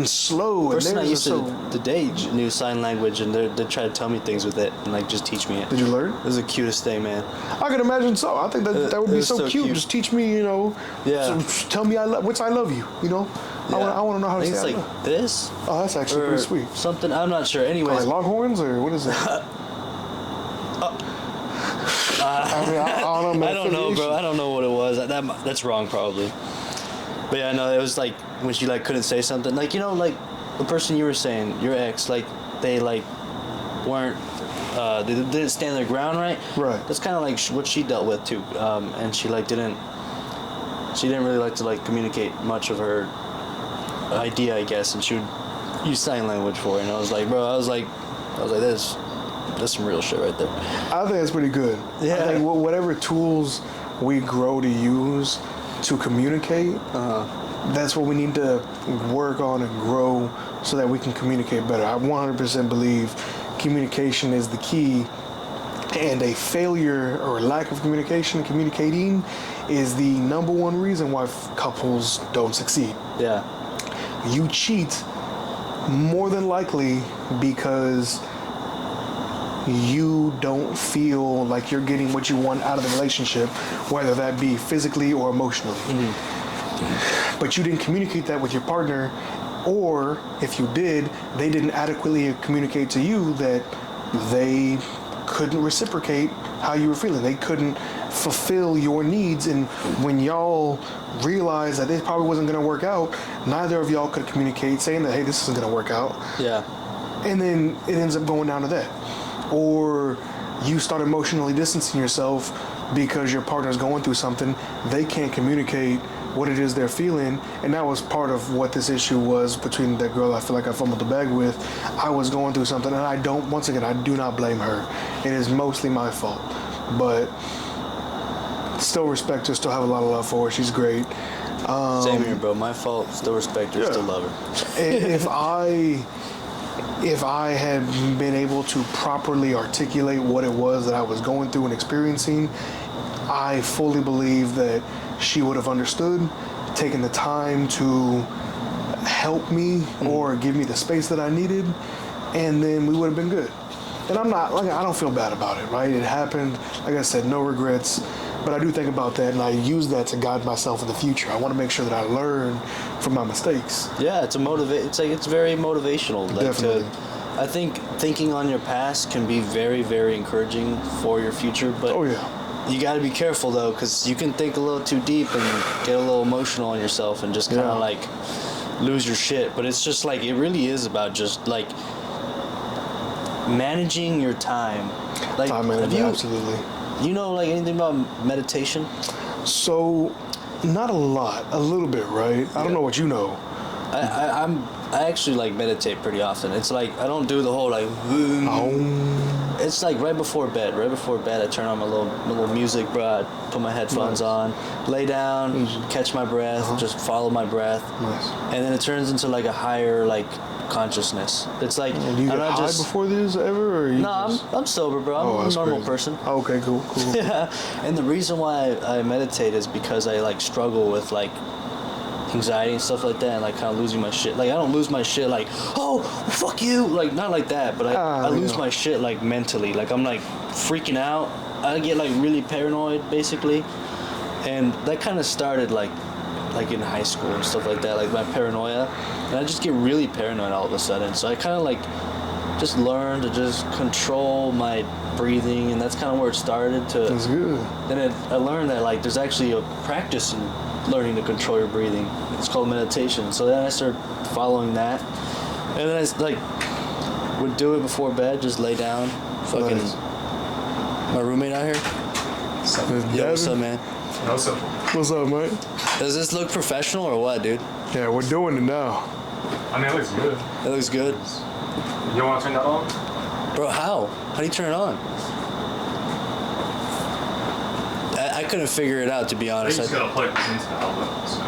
slow. The person I used to date knew sign language, and they try to tell me things with it and just teach me it. Did you learn? It was the cutest thing, man. I can imagine so. I think that would be so cute. Just teach me, Yeah. So tell me I love you. Yeah. I want to know how to say it. It's this. Oh, that's actually pretty sweet. Something, I'm not sure. Anyways. Like Longhorns, or what is it? I don't know, bro. I don't know what it was. That's wrong, probably. But yeah, no, it was when she couldn't say something. The person you were saying, your ex, they weren't they didn't stand their ground right. Right. That's kind of like what she dealt with too, and she didn't really like to like communicate much of her idea, I guess, and she would use sign language for it. And I was like, bro, that's some real shit right there. I think that's pretty good. Yeah. I think whatever tools we grow to use to communicate, that's what we need to work on and grow so that we can communicate better. I 100% believe communication is the key, and a failure or lack of communicating is the number one reason why couples don't succeed. Yeah. You cheat more than likely because you don't feel like you're getting what you want out of the relationship, whether that be physically or emotionally. Mm-hmm. But you didn't communicate that with your partner, or if you did, they didn't adequately communicate to you that they couldn't reciprocate how you were feeling. They couldn't fulfill your needs, and when y'all realized that it probably wasn't going to work out, neither of y'all could communicate saying that, hey, this isn't going to work out. Yeah. And then it ends up going down to that. Or you start emotionally distancing yourself because your partner's going through something. They can't communicate what it is they're feeling, and that was part of what this issue was between that girl I feel like I fumbled the bag with. I was going through something, and I do not blame her. It is mostly my fault. But still respect her, still have a lot of love for her. She's great. Same here, bro. My fault. Still respect her, still love her. If I had been able to properly articulate what it was that I was going through and experiencing, I fully believe that she would have understood, taken the time to help me or give me the space that I needed, and then we would have been good. And I don't feel bad about it, right? It happened. Like I said, no regrets. But I do think about that, and I use that to guide myself in the future. I want to make sure that I learn from my mistakes. Yeah, it's it's very motivational. Definitely. I think thinking on your past can be very, very encouraging for your future. But you got to be careful though, because you can think a little too deep and get a little emotional on yourself and just kind of like lose your shit. But it's just like it really is about just like managing your time. Like, time management, absolutely. You know, like anything about meditation? So, not a lot, a little bit, right? I don't know what you know. I actually like meditate pretty often. It's like I don't do the whole like. It's like right before bed. Right before bed, I turn on my little music, bro. I put my headphones on, lay down, catch my breath, just follow my breath, and then it turns into like a higher like consciousness. It's like do you get high before this ever? Or I'm sober, bro. I'm a normal person. Okay, cool. Yeah, and the reason why I meditate is because I like struggle with like anxiety and stuff like that, and like kind of losing my shit. Like I don't lose my shit like, oh fuck you, like not like that, but I lose my shit like mentally. Like I'm like freaking out. I get like really paranoid basically, and that kind of started like in high school and stuff like that, like my paranoia, and I just get really paranoid all of a sudden. So I kind of like just learned to just control my breathing, and that's kind of where it started. That's good. Then I learned that like there's actually a practice in learning to control your breathing. It's called meditation. So then I started following that, and then I like would do it before bed, just lay down. Fucking my roommate out here. Yo, what's up, man? What's up, mate? Does this look professional or what, dude? Yeah, we're doing it now. I mean, it looks good. It looks good. You want to turn that on? Bro, how? How do you turn it on? I couldn't figure it out, to be honest. You just gotta plug this into the outlet. So.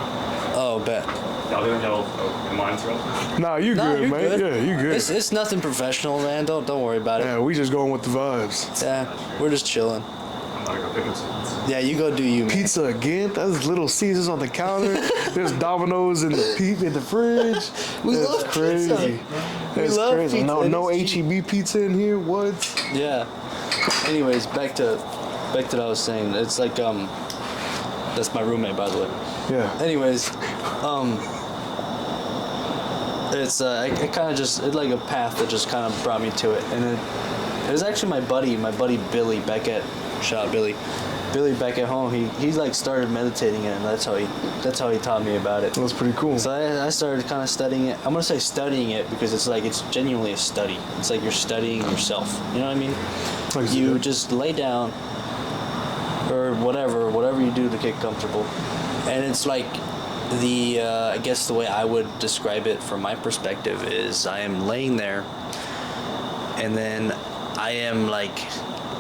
Oh, bet. Am I interrupting? Nah, you good, man. Good. Yeah, you good. It's nothing professional, man. Don't worry about it. Yeah, we just going with the vibes. Yeah, we're just chilling. I'm gonna go pick up some. Yeah, you go do you, man. Pizza again? That's Little Caesars on the counter. There's Domino's in the fridge. We That's love crazy. pizza. That's love crazy. pizza. No HEB pizza in here. What? Yeah. Anyways, back to what I was saying. It's like that's my roommate, by the way. Yeah. Anyways, it's it kind of just it's like a path that just kind of brought me to it, and it was actually my buddy Billy Beckett. Shout out Billy. Billy back at home, he like started meditating it, and that's how he taught me about it. That's pretty cool. So I started kind of studying it. I'm gonna say studying it because it's genuinely a study. It's like you're studying yourself. You know what I mean? Like You just lay down or whatever you do to get comfortable, and it's like I guess the way I would describe it from my perspective is I am laying there, and then I am like,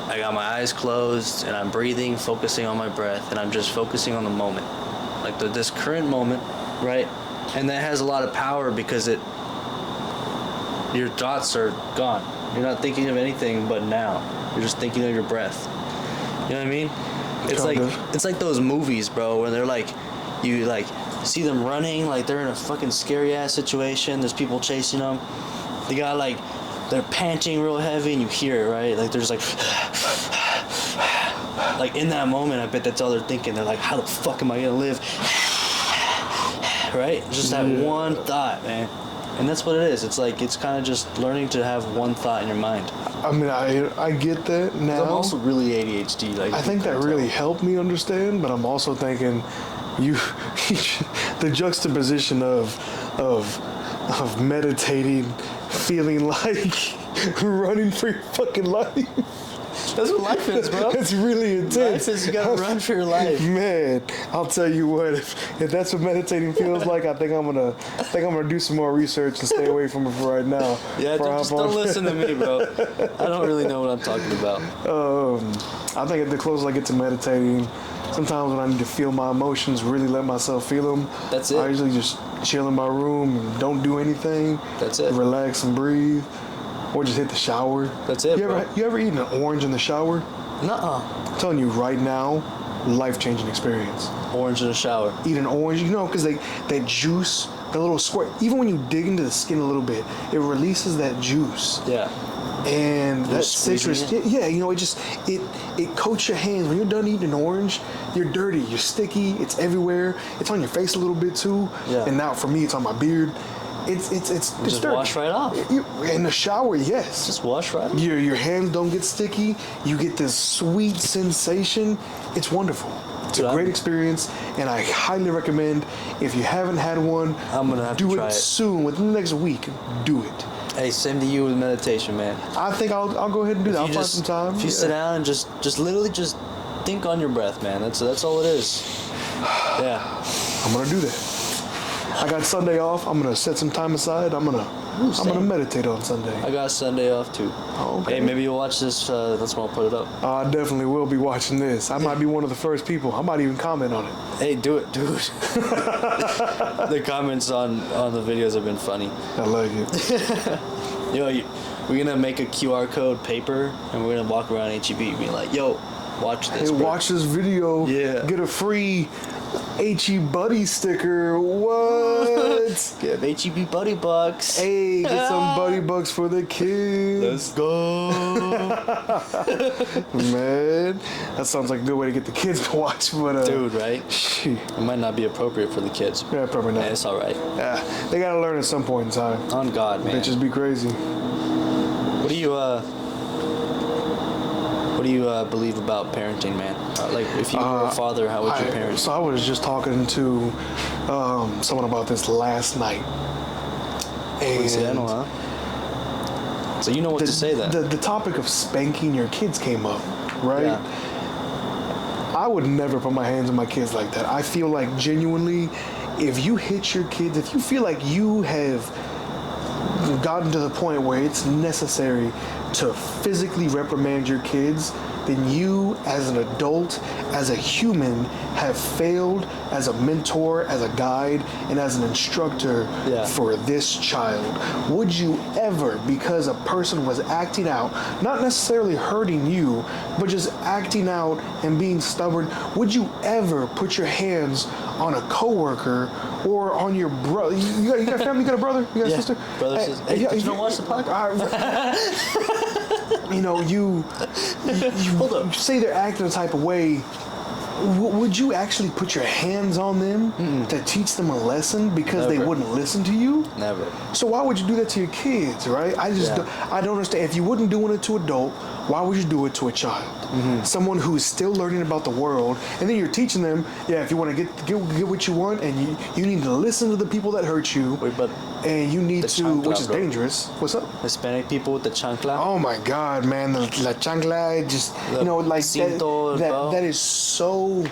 I got my eyes closed and I'm breathing, focusing on my breath, and I'm just focusing on the moment, like this current moment, right? And that has a lot of power because your thoughts are gone. You're not thinking of anything but now. You're just thinking of your breath. You know what I mean? It's like those movies, bro, where they're like, you like see them running, like they're in a fucking scary ass situation. There's people chasing them. They got like, they're panting real heavy, and you hear it, right? Like they're just like in that moment, I bet that's all they're thinking. They're like, how the fuck am I gonna live? Right? Just that one thought, man. And that's what it is. It's like, it's kind of just learning to have one thought in your mind. I mean, I get that now. I'm also really ADHD. Like, I think that really helped me understand, but I'm also thinking the juxtaposition of meditating, feeling like running for your fucking life. That's what life is, bro. It's really intense. Life is, you gotta run for your life. Man, I'll tell you what. If that's what meditating feels like, I think I'm gonna do some more research and stay away from it for right now. Yeah, just don't listen to me, bro. I don't really know what I'm talking about. I think the closer I get to meditating, sometimes when I need to feel my emotions, really let myself feel them. That's it. I usually just chill in my room and don't do anything. That's it. Relax and breathe. Or just hit the shower. That's it, You ever eaten an orange in the shower? Nuh-uh. I'm telling you right now, life-changing experience. Orange in the shower. Eat an orange, because that juice, that little squirt, even when you dig into the skin a little bit, it releases that juice. Yeah. And that citrus, it coats your hands. When you're done eating an orange, you're dirty, you're sticky, it's everywhere. It's on your face a little bit too. Yeah. And now for me, it's on my beard. It's just dirty. wash right off. In the shower, yes. Just wash right off. Your hands don't get sticky. You get this sweet sensation. It's wonderful. It's a great experience, and I highly recommend, if you haven't had one, I'm gonna have to do try it it soon. Within the next week, do it. Hey, same to you with meditation, man. I think I'll go ahead and do that. I'll find some time. If you sit down and just literally just think on your breath, man. That's all it is. Yeah. I'm gonna do that. I got Sunday off. I'm gonna set some time aside. I'm gonna meditate on Sunday. I got Sunday off too. Oh, okay. Hey, maybe you'll watch this. That's when I'll put it up. I definitely will be watching this. I might be one of the first people. I might even comment on it. Hey, do it, dude. The comments on the videos have been funny. I like it. We're gonna make a QR code paper, and we're gonna walk around HEB and be like, "Yo, watch this." Hey, watch this video. Yeah. Get a free HE Buddy sticker. What? Get HEB Buddy Bucks. Hey, get some Buddy Bucks for the kids. Let's go. Man, that sounds like a good way to get the kids to watch. But dude, right? Shit. It might not be appropriate for the kids. Yeah, probably not. Yeah, it's all right. Yeah, they gotta learn at some point in time. On God, man. Bitches be crazy. What do you believe about parenting, man? Like, if you were a father, how would you parent? So I was just talking to someone about this last night. Coincidental, huh? So you know what to say then. The topic of spanking your kids came up, right? Yeah. I would never put my hands on my kids like that. I feel like genuinely, if you hit your kids, if you feel like you have gotten to the point where it's necessary to physically reprimand your kids, then you as an adult, as a human, have failed as a mentor, as a guide, and as an instructor for this child. Would you ever, because a person was acting out, not necessarily hurting you, but just acting out and being stubborn, would you ever put your hands on a coworker or on your brother? You got family? You got a brother? You got a sister? Brother, sister. Hey, did you not watch the podcast? You hold up. Say they're acting a type of way. Would you actually put your hands on them to teach them a lesson because they wouldn't listen to you? Never. So why would you do that to your kids, right? I don't understand. If you wouldn't doing it to adult, Why would you do it to a child? Someone who is still learning about the world, and then you're teaching them, if you want to get what you want, and you need to listen to the people that hurt you, Wait, but and you need to, chancla, which is bro. dangerous. What's up? Hispanic people with the chancla. Oh my God, man, the la chancla, just like cinto, that is so.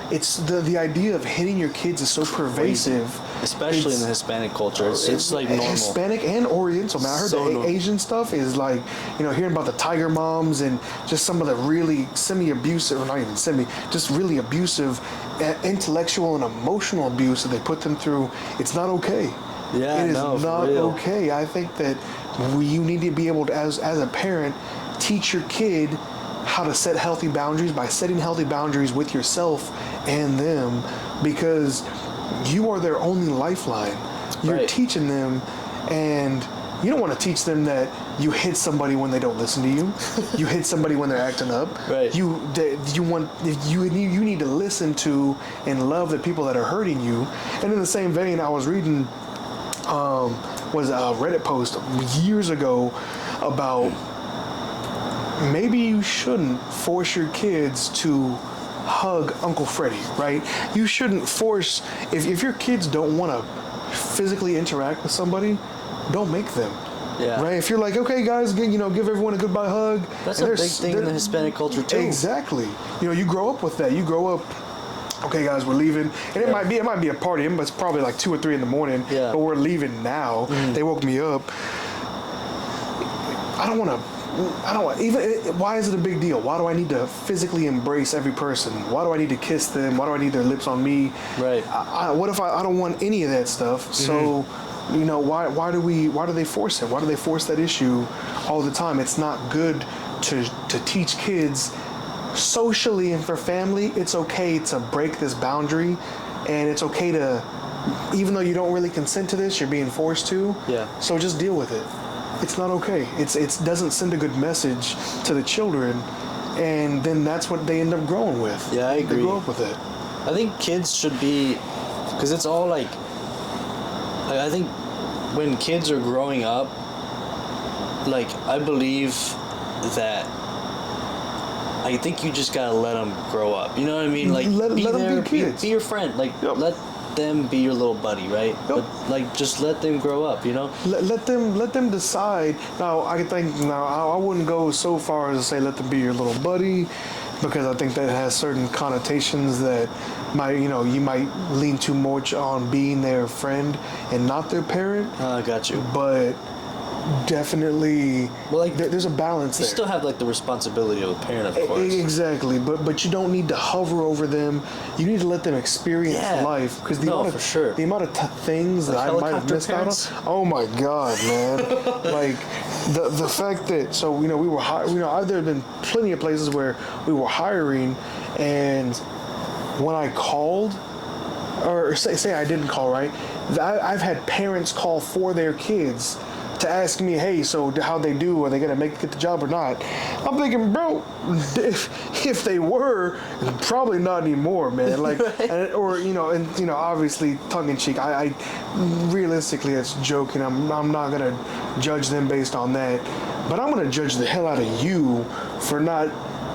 It's the idea of hitting your kids is so pervasive, especially in the Hispanic culture. It's like normal. Hispanic and Oriental. Man, I heard So the Asian stuff is like, hearing about the tiger moms and just some of the really semi-abusive, or not even semi, just really abusive, intellectual and emotional abuse that they put them through. It's not okay. Yeah, it is no, not for real. okay. I think that you need to be able to, as a parent, teach your kid how to set healthy boundaries by setting healthy boundaries with yourself and them, because you are their only lifeline. You're Right. teaching them, and you don't want to teach them that you hit somebody when they don't listen to you. You hit somebody when they're acting up. Right. You need to listen to and love the people that are hurting you. And in the same vein, I was reading was a Reddit post years ago about maybe you shouldn't force your kids to hug Uncle Freddie, right? You shouldn't force, if your kids don't want to physically interact with somebody, don't make them. Yeah. Right? If you're like, okay, guys, give everyone a goodbye hug. That's and a big thing in the Hispanic culture too. Exactly. You grow up with that. You grow up, okay, guys, we're leaving. And it might be a party, but it's probably like 2 or 3 in the morning. Yeah. But we're leaving now. They woke me up. I don't want, why is it a big deal? Why do I need to physically embrace every person? Why do I need to kiss them? Why do I need their lips on me? Right. What if I don't want any of that stuff? So, why do they force it? Why do they force that issue all the time? It's not good to teach kids socially and for family. It's okay to break this boundary, and it's okay to, even though you don't really consent to this, you're being forced to. Yeah. So just deal with it. It's not okay. It doesn't send a good message to the children, and then that's what they end up growing with. Yeah, I agree. They grow up with it. I think kids should be, because it's all like I think when kids are growing up, like, I believe that I think you just gotta let them grow up. You know what I mean? Like, let be them there, be kids. be your friend. Like, Yep. let them be your little buddy, right? Yep. But like, just let them grow up. You know? Let them decide. Now, I wouldn't go so far as to say let them be your little buddy, because I think that has certain connotations that you might lean too much on being their friend and not their parent. I got you. But definitely, Well, like, there's a balance You there. still have like the responsibility of a parent, of course. Exactly, but you don't need to hover over them. You need to let them experience Yeah. life, because for sure. the amount of things Like that I might have helicopter missed parents? out on. Oh my God, man! Like the fact that we were there have been plenty of places where we were hiring, and when I called, or say I didn't call, right? I've had parents call for their kids to ask me, hey, so how'd they do? Are they gonna get the job or not? I'm thinking, bro, if they were, probably not anymore, man. Like, obviously tongue in cheek. I realistically, it's joking. I'm not gonna judge them based on that, but I'm gonna judge the hell out of you for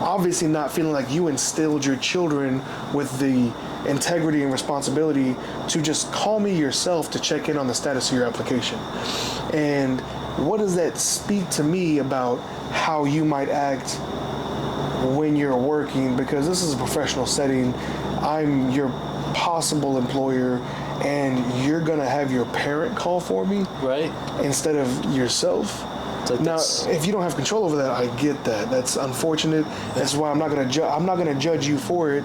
obviously not feeling like you instilled your children with the integrity and responsibility to just call me yourself to check in on the status of your application. And what does that speak to me about how you might act when you're working? Because this is a professional setting. I'm your possible employer, and you're gonna have your parent call for me, Right? instead of yourself. Like Now, this. if you don't have control over that, I get that. That's unfortunate. That's why I'm not gonna judge you for it,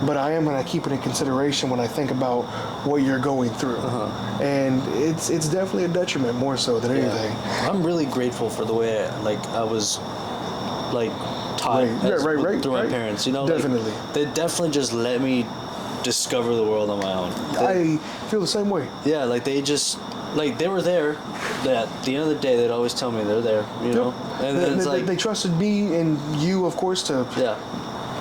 but I am gonna keep it in consideration when I think about what you're going through. And it's definitely a detriment more so than anything. I'm really grateful for the way I was taught through my parents. Definitely. They definitely just let me discover the world on my own. I feel the same way. Yeah, like they just they were there. At the end of the day, they'd always tell me they're there. You know, and then it's they trusted me and you, of course, to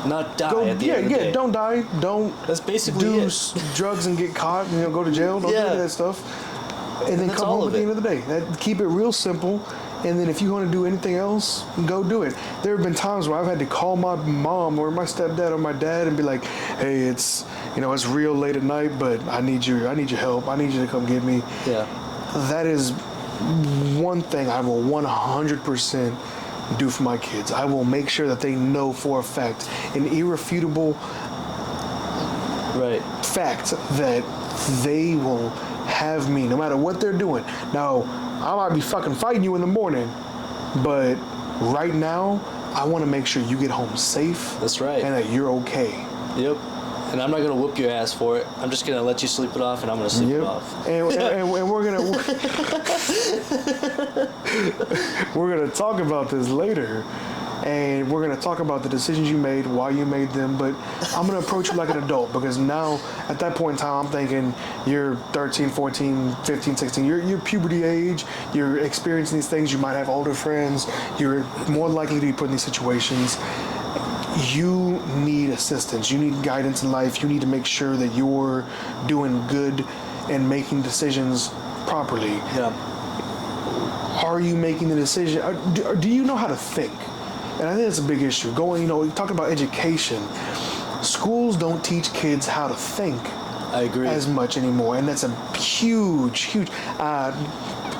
not die go. at the end of the day. Don't die. Don't. That's basically do it. drugs and get caught. Go to jail. Don't do that stuff. And then that's come all home of at the it. end of the day. Keep it real simple, And then if you want to do anything else, go do it. There have been times where I've had to call my mom or my stepdad or my dad and be like, hey, it's real late at night, but I need your help. I need you to come get me. Yeah. That is one thing I will 100% do for my kids. I will make sure that they know for a fact, an irrefutable fact, that they will have me no matter what they're doing. Now, I might be fucking fighting you in the morning, but right now, I want to make sure you get home safe. That's right. And that you're okay. Yep. And I'm not going to whoop your ass for it. I'm just going to let you sleep it off, and I'm going to sleep it off. And we're going to we're going to talk about this later. And we're going to talk about the decisions you made, why you made them. But I'm going to approach you like an adult, because now, at that point in time, I'm thinking you're 13, 14, 15, 16. You're puberty age. You're experiencing these things. You might have older friends. You're more likely to be put in these situations. You need assistance. You need guidance in life. You need to make sure that you're doing good and making decisions properly. Yeah. Are you making the decision? Do you know how to think? And I think that's a big issue. Talking about education, schools don't teach kids how to think. I agree. As much anymore, and that's a huge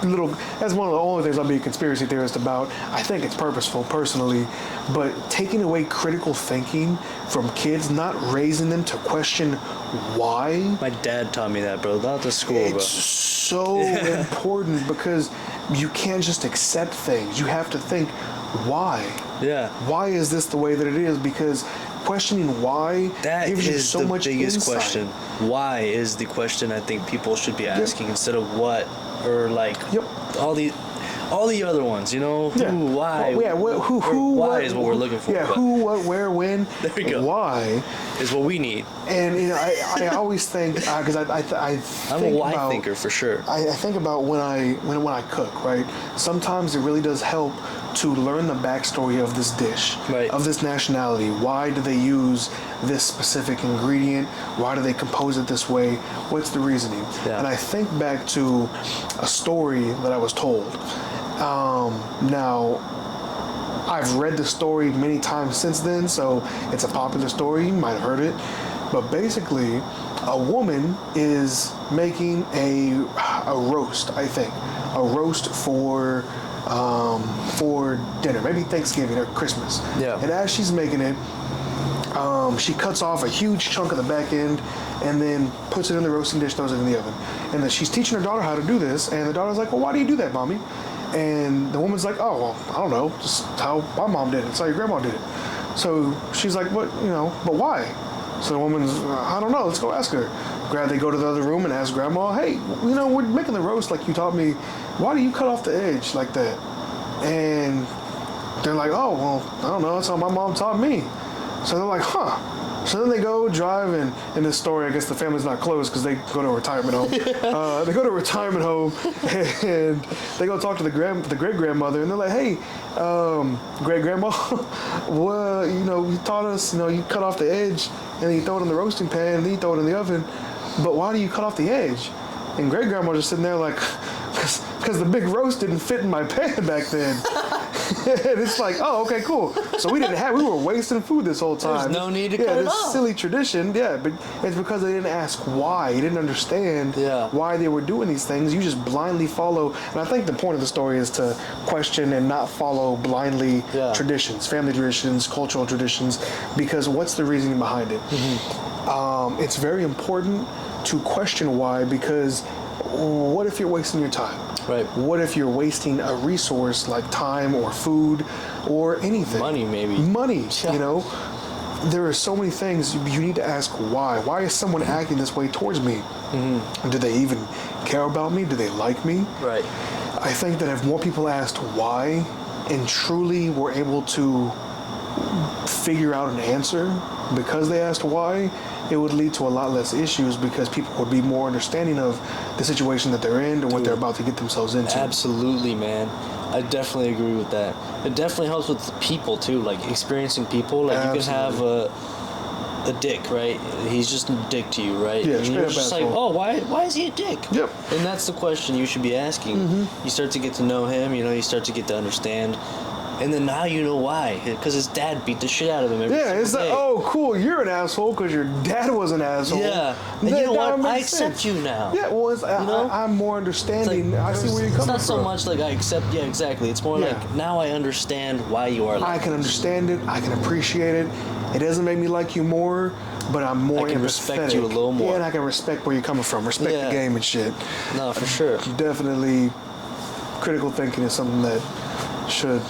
that's one of the only things I'll be a conspiracy theorist about. I think it's purposeful, personally, but taking away critical thinking from kids, not raising them to question why. My dad taught me that, bro. Not the school, bro. It's so important, because you can't just accept things. You have to think, why? Yeah. Why is this the way that it is? Because questioning why gives you so much insight. That is the biggest question. Why is the question I think people should be asking, instead of what, or all the other ones, Who, why? Why is what we're looking for. Yeah, who, what, where, when. There we go. Why is what we need. And I always think, because I'm a why thinker for sure. I think about when I cook, right? Sometimes it really does help to learn the backstory of this dish, of this nationality. Why do they use this specific ingredient? Why do they compose it this way? What's the reasoning? Yeah. And I think back to a story that I was told. Now, I've read the story many times since then, so it's a popular story. You might have heard it. But basically, a woman is making a roast, I think. A roast for dinner, maybe Thanksgiving or Christmas. Yeah. And as she's making it, she cuts off a huge chunk of the back end and then puts it in the roasting dish, throws it in the oven. And then she's teaching her daughter how to do this, and the daughter's like, well, why do you do that, Mommy? And the woman's like, oh, well, I don't know, just how my mom did it. It's how your grandma did it. So she's like, but why? So the woman's, I don't know, let's go ask her. They go to the other room and ask Grandma, hey, we're making the roast like you taught me. Why do you cut off the edge like that? And they're like, oh, well, I don't know, that's how my mom taught me. So they're like, huh. So then they go drive, and in this story, I guess the family's not close because they go to a retirement home. They go to a retirement home, and they go talk to the great-grandmother, and they're like, hey, great-grandma, well, you taught us, you cut off the edge, and then you throw it in the roasting pan, and then you throw it in the oven, but why do you cut off the edge? And great-grandma just sitting there like, because the big roast didn't fit in my pan back then. And it's like, oh, okay, cool. So we were wasting food this whole time. There's no need to cut it off. This silly tradition, but it's because they didn't ask why. You didn't understand why they were doing these things. You just blindly follow. And I think the point of the story is to question and not follow blindly traditions, family traditions, cultural traditions, because what's the reasoning behind it? Mm-hmm. It's very important to question why, because what if you're wasting your time? Right. What if you're wasting a resource like time or food or anything? Money, maybe. Money, There are so many things you need to ask why. Why is someone acting this way towards me? Mm-hmm. Do they even care about me? Do they like me? Right. I think that if more people asked why and truly were able to figure out an answer because they asked why, it would lead to a lot less issues because people would be more understanding of the situation that they're in and what they're about to get themselves into. Absolutely, man. I definitely agree with that. It definitely helps with people too, like experiencing people. Like you can have a dick, right? He's just a dick to you, right? Yeah, and straight you're up just like, asshole. oh, why is he a dick? Yep. And that's the question you should be asking. You start to get to know him, you know, you start to get to understand. And then now you know why. Because his dad beat the shit out of him every Yeah, it's single like, day. oh, cool, you're an asshole because your dad was an asshole. Yeah. And you know what? I accept you now. Yeah, well, it's, I'm more understanding. I see where you're coming from. It's not so much like I accept, yeah, exactly. It's more like, now I understand why you are like I can understand it. I can appreciate it. It doesn't make me like you more, but I'm more I can empathetic. respect you a little more. Yeah, and I can respect where you're coming from. Respect the game and shit. No, for sure. Definitely, critical thinking is something that should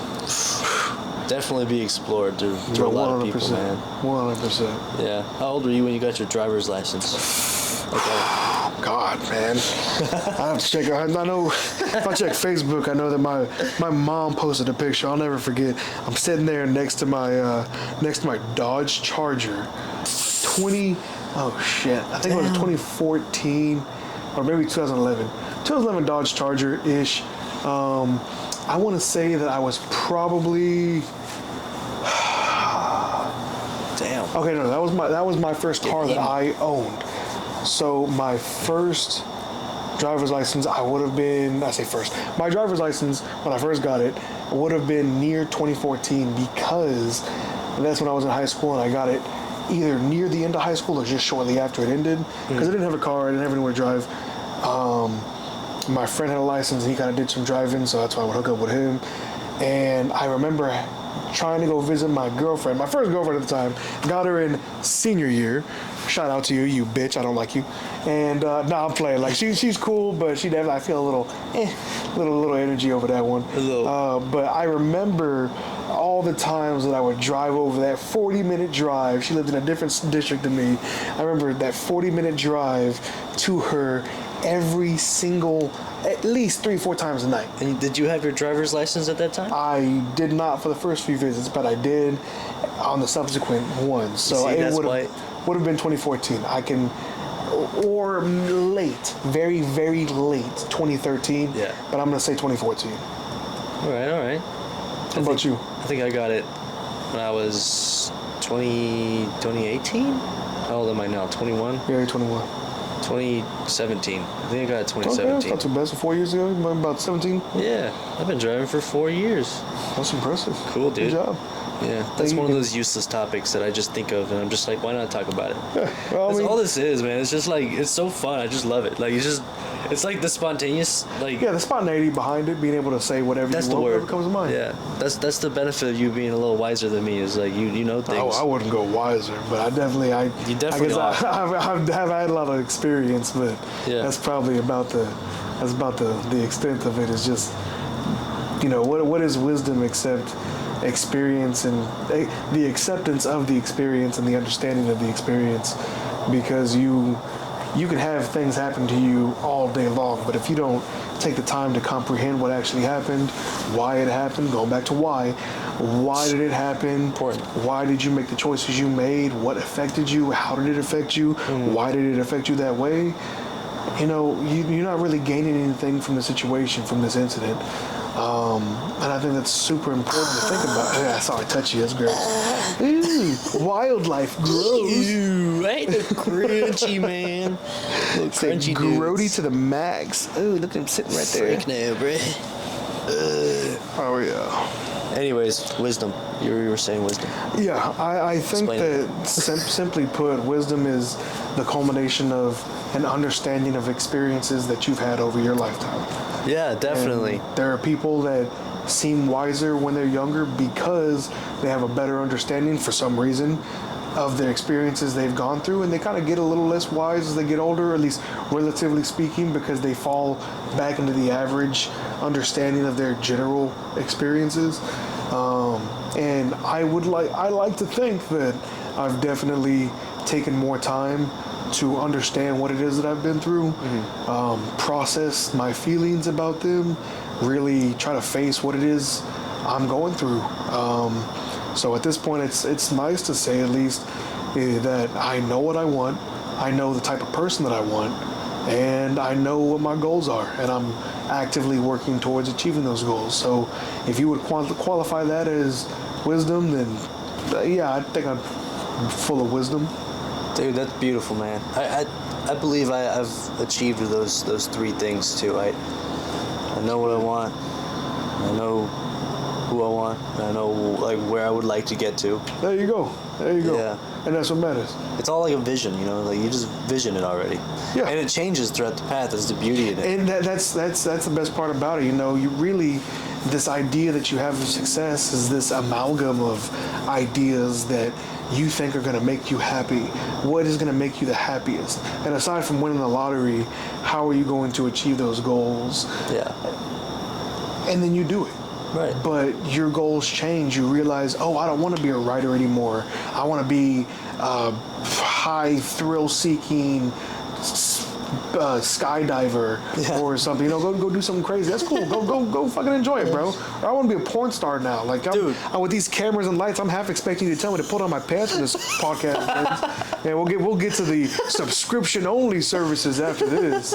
definitely be explored through a lot of people, man. 100%. Yeah. How old were you when you got your driver's license? Okay. God, man. I have to check. I know if I check Facebook, I know that my mom posted a picture. I'll never forget. I'm sitting there next to my Dodge Charger. Oh shit. I think it was 2014 or maybe 2011. 2011 Dodge Charger ish. I want to say that I was probably. Damn. Okay, no, that was my first car that I owned. So my first driver's license, I would have been. I say first. My driver's license when I first got it would have been near 2014 because that's when I was in high school and I got it either near the end of high school or just shortly after it ended because I didn't have a car, I didn't have anywhere to drive. My friend had a license and he kind of did some driving, so that's why I would hook up with him. And I remember trying to go visit my girlfriend, my first girlfriend at the time, got her in senior year. Shout out to you, you bitch, I don't like you. And I'm playing. Like she's cool, but she definitely, I feel a little energy over that one. But I remember all the times that I would drive over that 40-minute drive. She lived in a different district than me. I remember that 40-minute drive to her every single, at least 3-4 times a night. And did you have your driver's license at that time? I did not for the first few visits, but I did on the subsequent ones. So See, it would have been 2014. Or late, very, very late 2013. Yeah. But I'm going to say 2014. All right. How about you? I think I got it when I was 2018? How old am I now? 21? Yeah, you're 21. 2017. I think I got it Okay, 2017. that's not too bad. So 4 years ago, about 17. Yeah, I've been driving for 4 years. That's impressive. Cool, dude. Good job. Yeah, that's one of those useless topics that I just think of, and I'm just like, why not talk about it? Well, That's all this is, man. It's just like, it's so fun. I just love it. Like, it's like the spontaneous, like. Yeah, the spontaneity behind it, being able to say whatever That's you the want, word. whatever comes to mind. Yeah, that's the benefit of you being a little wiser than me. Is like you know things. Oh, I wouldn't go wiser, but I definitely You definitely I guess I've had a lot of experience, but Yeah. that's probably about the extent of it. Is just what is wisdom except experience and the acceptance of the experience and the understanding of the experience, because you can have things happen to you all day long, but if you don't take the time to comprehend what actually happened, why it happened, going back to why did it happen, Important. why did you make the choices you made, what affected you, how did it affect you, why did it affect you that way, you're not really gaining anything from the situation, from this incident. And I think that's super important to think about. Yeah, sorry, touchy, that's gross. Ooh, wildlife, gross. Ooh, right? Crunchy, man. Little crunchy Grody dudes. to the max. Ooh, look at him sitting right there. Freak now, bruh. Oh, yeah. Anyways, wisdom. You were saying wisdom. Yeah, I think Explain that simply put, wisdom is the culmination of an understanding of experiences that you've had over your lifetime. Yeah, definitely. And there are people that seem wiser when they're younger because they have a better understanding for some reason of the experiences they've gone through, and they kind of get a little less wise as they get older, at least relatively speaking, because they fall back into the average understanding of their general experiences. And I like to think that I've definitely taken more time to understand what it is that I've been through, process my feelings about them, really try to face what it is I'm going through. So at this point, it's nice to say at least that I know what I want, I know the type of person that I want, and I know what my goals are, and I'm actively working towards achieving those goals. So if you would qualify that as wisdom, then yeah, I think I'd full of wisdom. Dude, that's beautiful, man. I believe I've achieved those three things too. I know what I want. I know who I want. And I know like where I would like to get to. There you go. Yeah. And that's what matters. It's all like a vision, you know. Like you just vision it already. Yeah. And it changes throughout the path. That's the beauty in it. And that's the best part about it. You know, you really, this idea that you have of success is this amalgam of ideas that you think are going to make you happy. What is going to make you the happiest? And aside from winning the lottery, how are you going to achieve those goals? Yeah. And then you do it. Right. But your goals change. You realize, oh, I don't want to be a writer anymore. I want to be high thrill-seeking skydiver or something. You know, go do something crazy. That's cool. Go fucking enjoy it, bro. Or I want to be a porn star now. Like, I'm with these cameras and lights, I'm half expecting you to tell me to put on my pants for this podcast. And we'll get to the subscription-only services after this.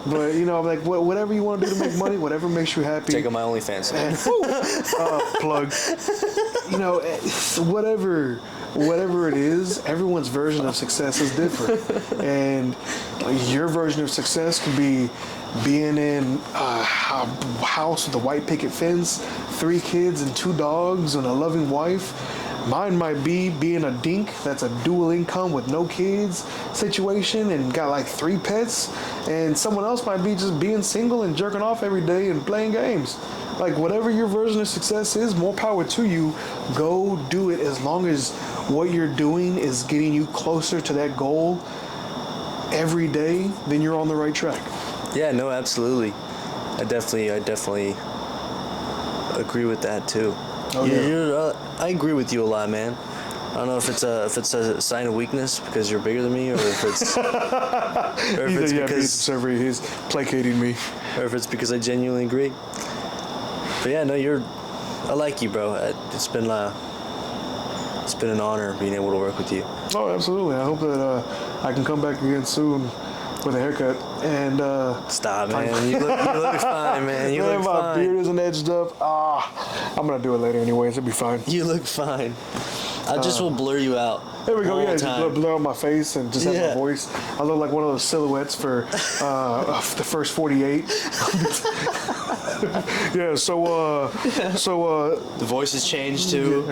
But, you know, like, whatever you want to do to make money, whatever makes you happy. Check out my OnlyFans. Plug. You know, whatever it is, everyone's version of success is different. And your version of success could be being in a house with a white picket fence, 3 kids and 2 dogs and a loving wife. Mine might be being a dink that's a dual income with no kids situation and got like 3 pets. And someone else might be just being single and jerking off every day and playing games. Like, whatever your version of success is, more power to you. Go do it, as long as what you're doing is getting you closer to that goal every day, then you're on the right track. Yeah, no, absolutely. I definitely agree with that too. Oh, yeah. I agree with you a lot, man. I don't know if it's a sign of weakness because you're bigger than me, or if it's because he's placating me, or if it's because I genuinely agree. But yeah, no, I like you, bro. It's been an honor being able to work with you. Oh, absolutely. I hope that I can come back again soon with a haircut. And stop, man. You look fine, man. You look fine. My beard isn't edged up. I'm gonna do it later anyways. It'll be fine. You look fine. I just will blur you out. There we go. Yeah, just blur on my face and just have my voice. I look like one of those silhouettes for the first 48. Yeah. So the voice has changed too.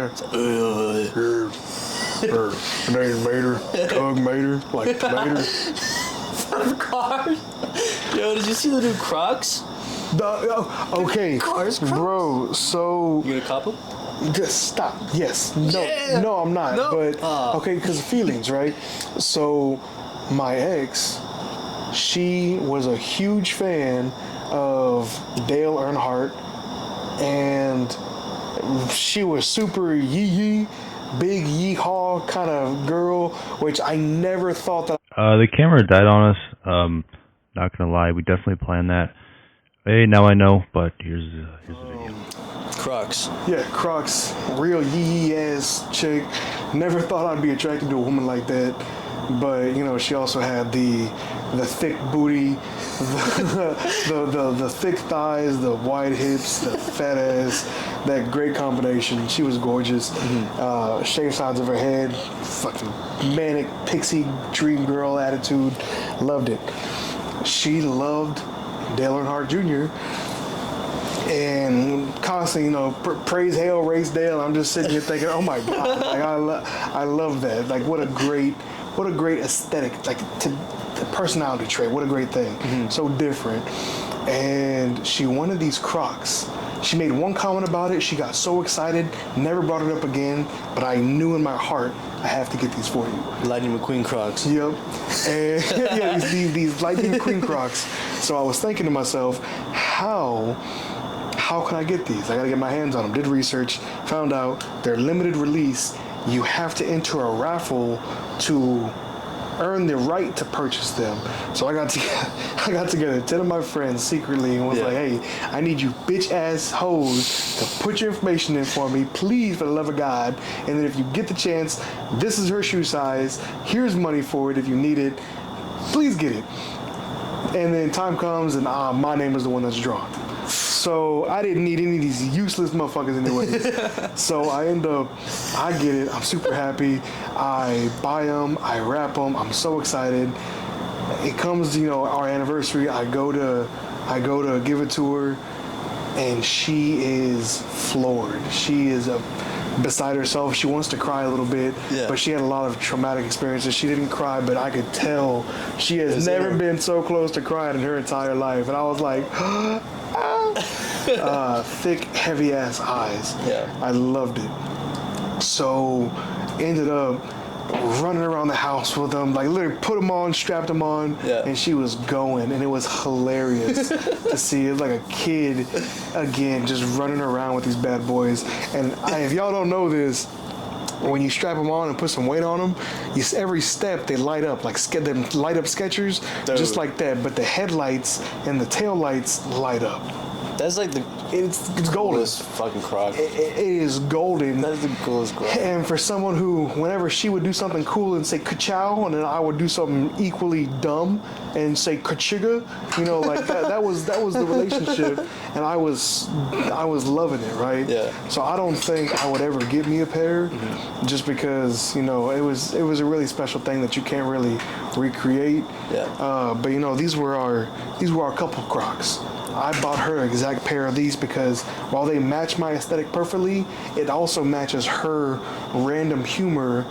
Name Mater, Tug Mater, like tomato. From Cars. Yo, did you see the new Crocs? Okay, Cars, bro. So you gonna cop them? Just stop. Yes. No. Yeah. No, I'm not. No. But okay, because of feelings, right? So my ex, she was a huge fan of Dale Earnhardt, and she was super big yeehaw kind of girl, which I never thought that. The camera died on us. Not gonna lie, we definitely planned that. Hey, now I know, but here's the video. Crocs. Yeah, Crocs. Real yee ass chick. Never thought I'd be attracted to a woman like that. But, you know, she also had the thick booty, the thick thighs, the wide hips, the fat ass, that great combination. She was gorgeous. Mm-hmm. Shaved sides of her head, fucking manic pixie dream girl attitude. Loved it. She loved Dale Earnhardt Jr. And constantly, you know, praise hail, race Dale. I'm just sitting here thinking, oh my God, like I love that. Like what a great aesthetic, like the personality trait. What a great thing. Mm-hmm. So different. And she wanted these Crocs. She made one comment about it. She got so excited, never brought it up again. But I knew in my heart, I have to get these for you. Lightning McQueen Crocs. Yep. And yeah, these Lightning McQueen Crocs. So I was thinking to myself, how can I get these? I gotta get my hands on them. Did research, found out they're limited release. You have to enter a raffle to earn the right to purchase them. So I got together 10 of my friends secretly and was like, hey, I need you bitch ass hoes to put your information in for me, please, for the love of God. And then if you get the chance, this is her shoe size. Here's money for it if you need it. Please get it. And then time comes and my name is the one that's drawn. So I didn't need any of these useless motherfuckers anyways. So I get it. I'm super happy. I buy them. I wrap them. I'm so excited. It comes, our anniversary. I go to give it to her, and she is floored. She is beside herself. She wants to cry a little bit, but she had a lot of traumatic experiences. She didn't cry, but I could tell she has never been so close to crying in her entire life. And I was like, thick, heavy ass eyes. Yeah, I loved it. So ended up running around the house with them, like literally put them on, strapped them on, and she was going, and it was hilarious to see it, like a kid again, just running around with these bad boys. And if y'all don't know this, when you strap them on and put some weight on them, every step they light up, like them light up Skechers, just like that. But the headlights and the tail lights light up. That's like it's golden. Coolest fucking Croc. It is golden. That's the coolest Croc. And for someone who, whenever she would do something cool and say ka-chow, and then I would do something equally dumb and say ka-chigga, like that was the relationship, and I was loving it, right? Yeah. So I don't think I would ever get me a pair, just because it was a really special thing that you can't really recreate. Yeah. But these were our couple Crocs. I bought her an exact pair of these because while they match my aesthetic perfectly, it also matches her random humor.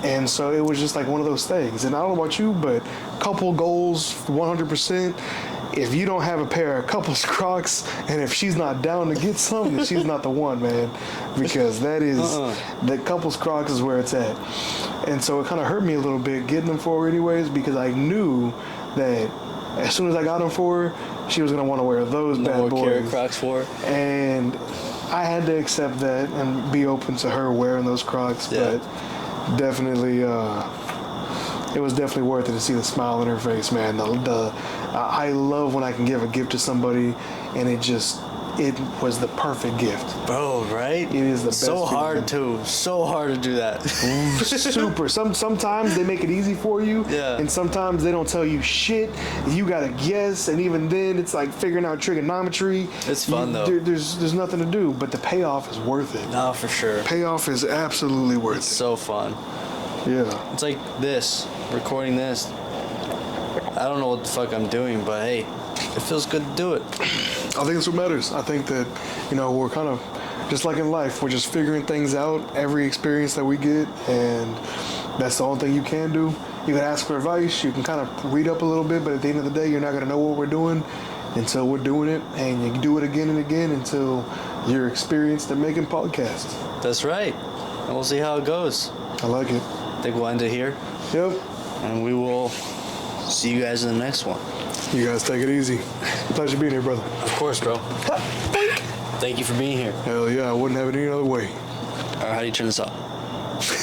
And so it was just like one of those things. And I don't know about you, but couple goals, 100%. If you don't have a pair of couples Crocs, and if she's not down to get some, then she's not the one, man. Because that is, the couples Crocs is where it's at. And so it kind of hurt me a little bit getting them for her anyways, because I knew that as soon as I got them for her, she was going to want to wear those bad boys. Carrot Crocs for her. And I had to accept that and be open to her wearing those Crocs. Yeah. But definitely, it was definitely worth it to see the smile on her face, man. I love when I can give a gift to somebody and it was the perfect gift. Bro, right? It is the best. So hard to do that. Super. Sometimes they make it easy for you. Yeah. And sometimes they don't tell you shit. You gotta guess, and even then it's like figuring out trigonometry. It's fun though. There's nothing to do, but the payoff is worth it. No, for sure. Payoff is absolutely worth it. It's so fun. Yeah. It's like recording this. I don't know what the fuck I'm doing, but hey, it feels good to do it. I think that's what matters. I think that, we're kind of, just like in life, we're just figuring things out, every experience that we get, and that's the only thing you can do. You can ask for advice, you can kind of read up a little bit, but at the end of the day, you're not going to know what we're doing until we're doing it, and you can do it again and again until you're experienced at making podcasts. That's right. And we'll see how it goes. I like it. I think we'll end it here. Yep. And we will see you guys in the next one. You guys take it easy. Pleasure being here, brother. Of course, bro. Thank you for being here. Hell yeah, I wouldn't have it any other way. All right, how do you turn this off?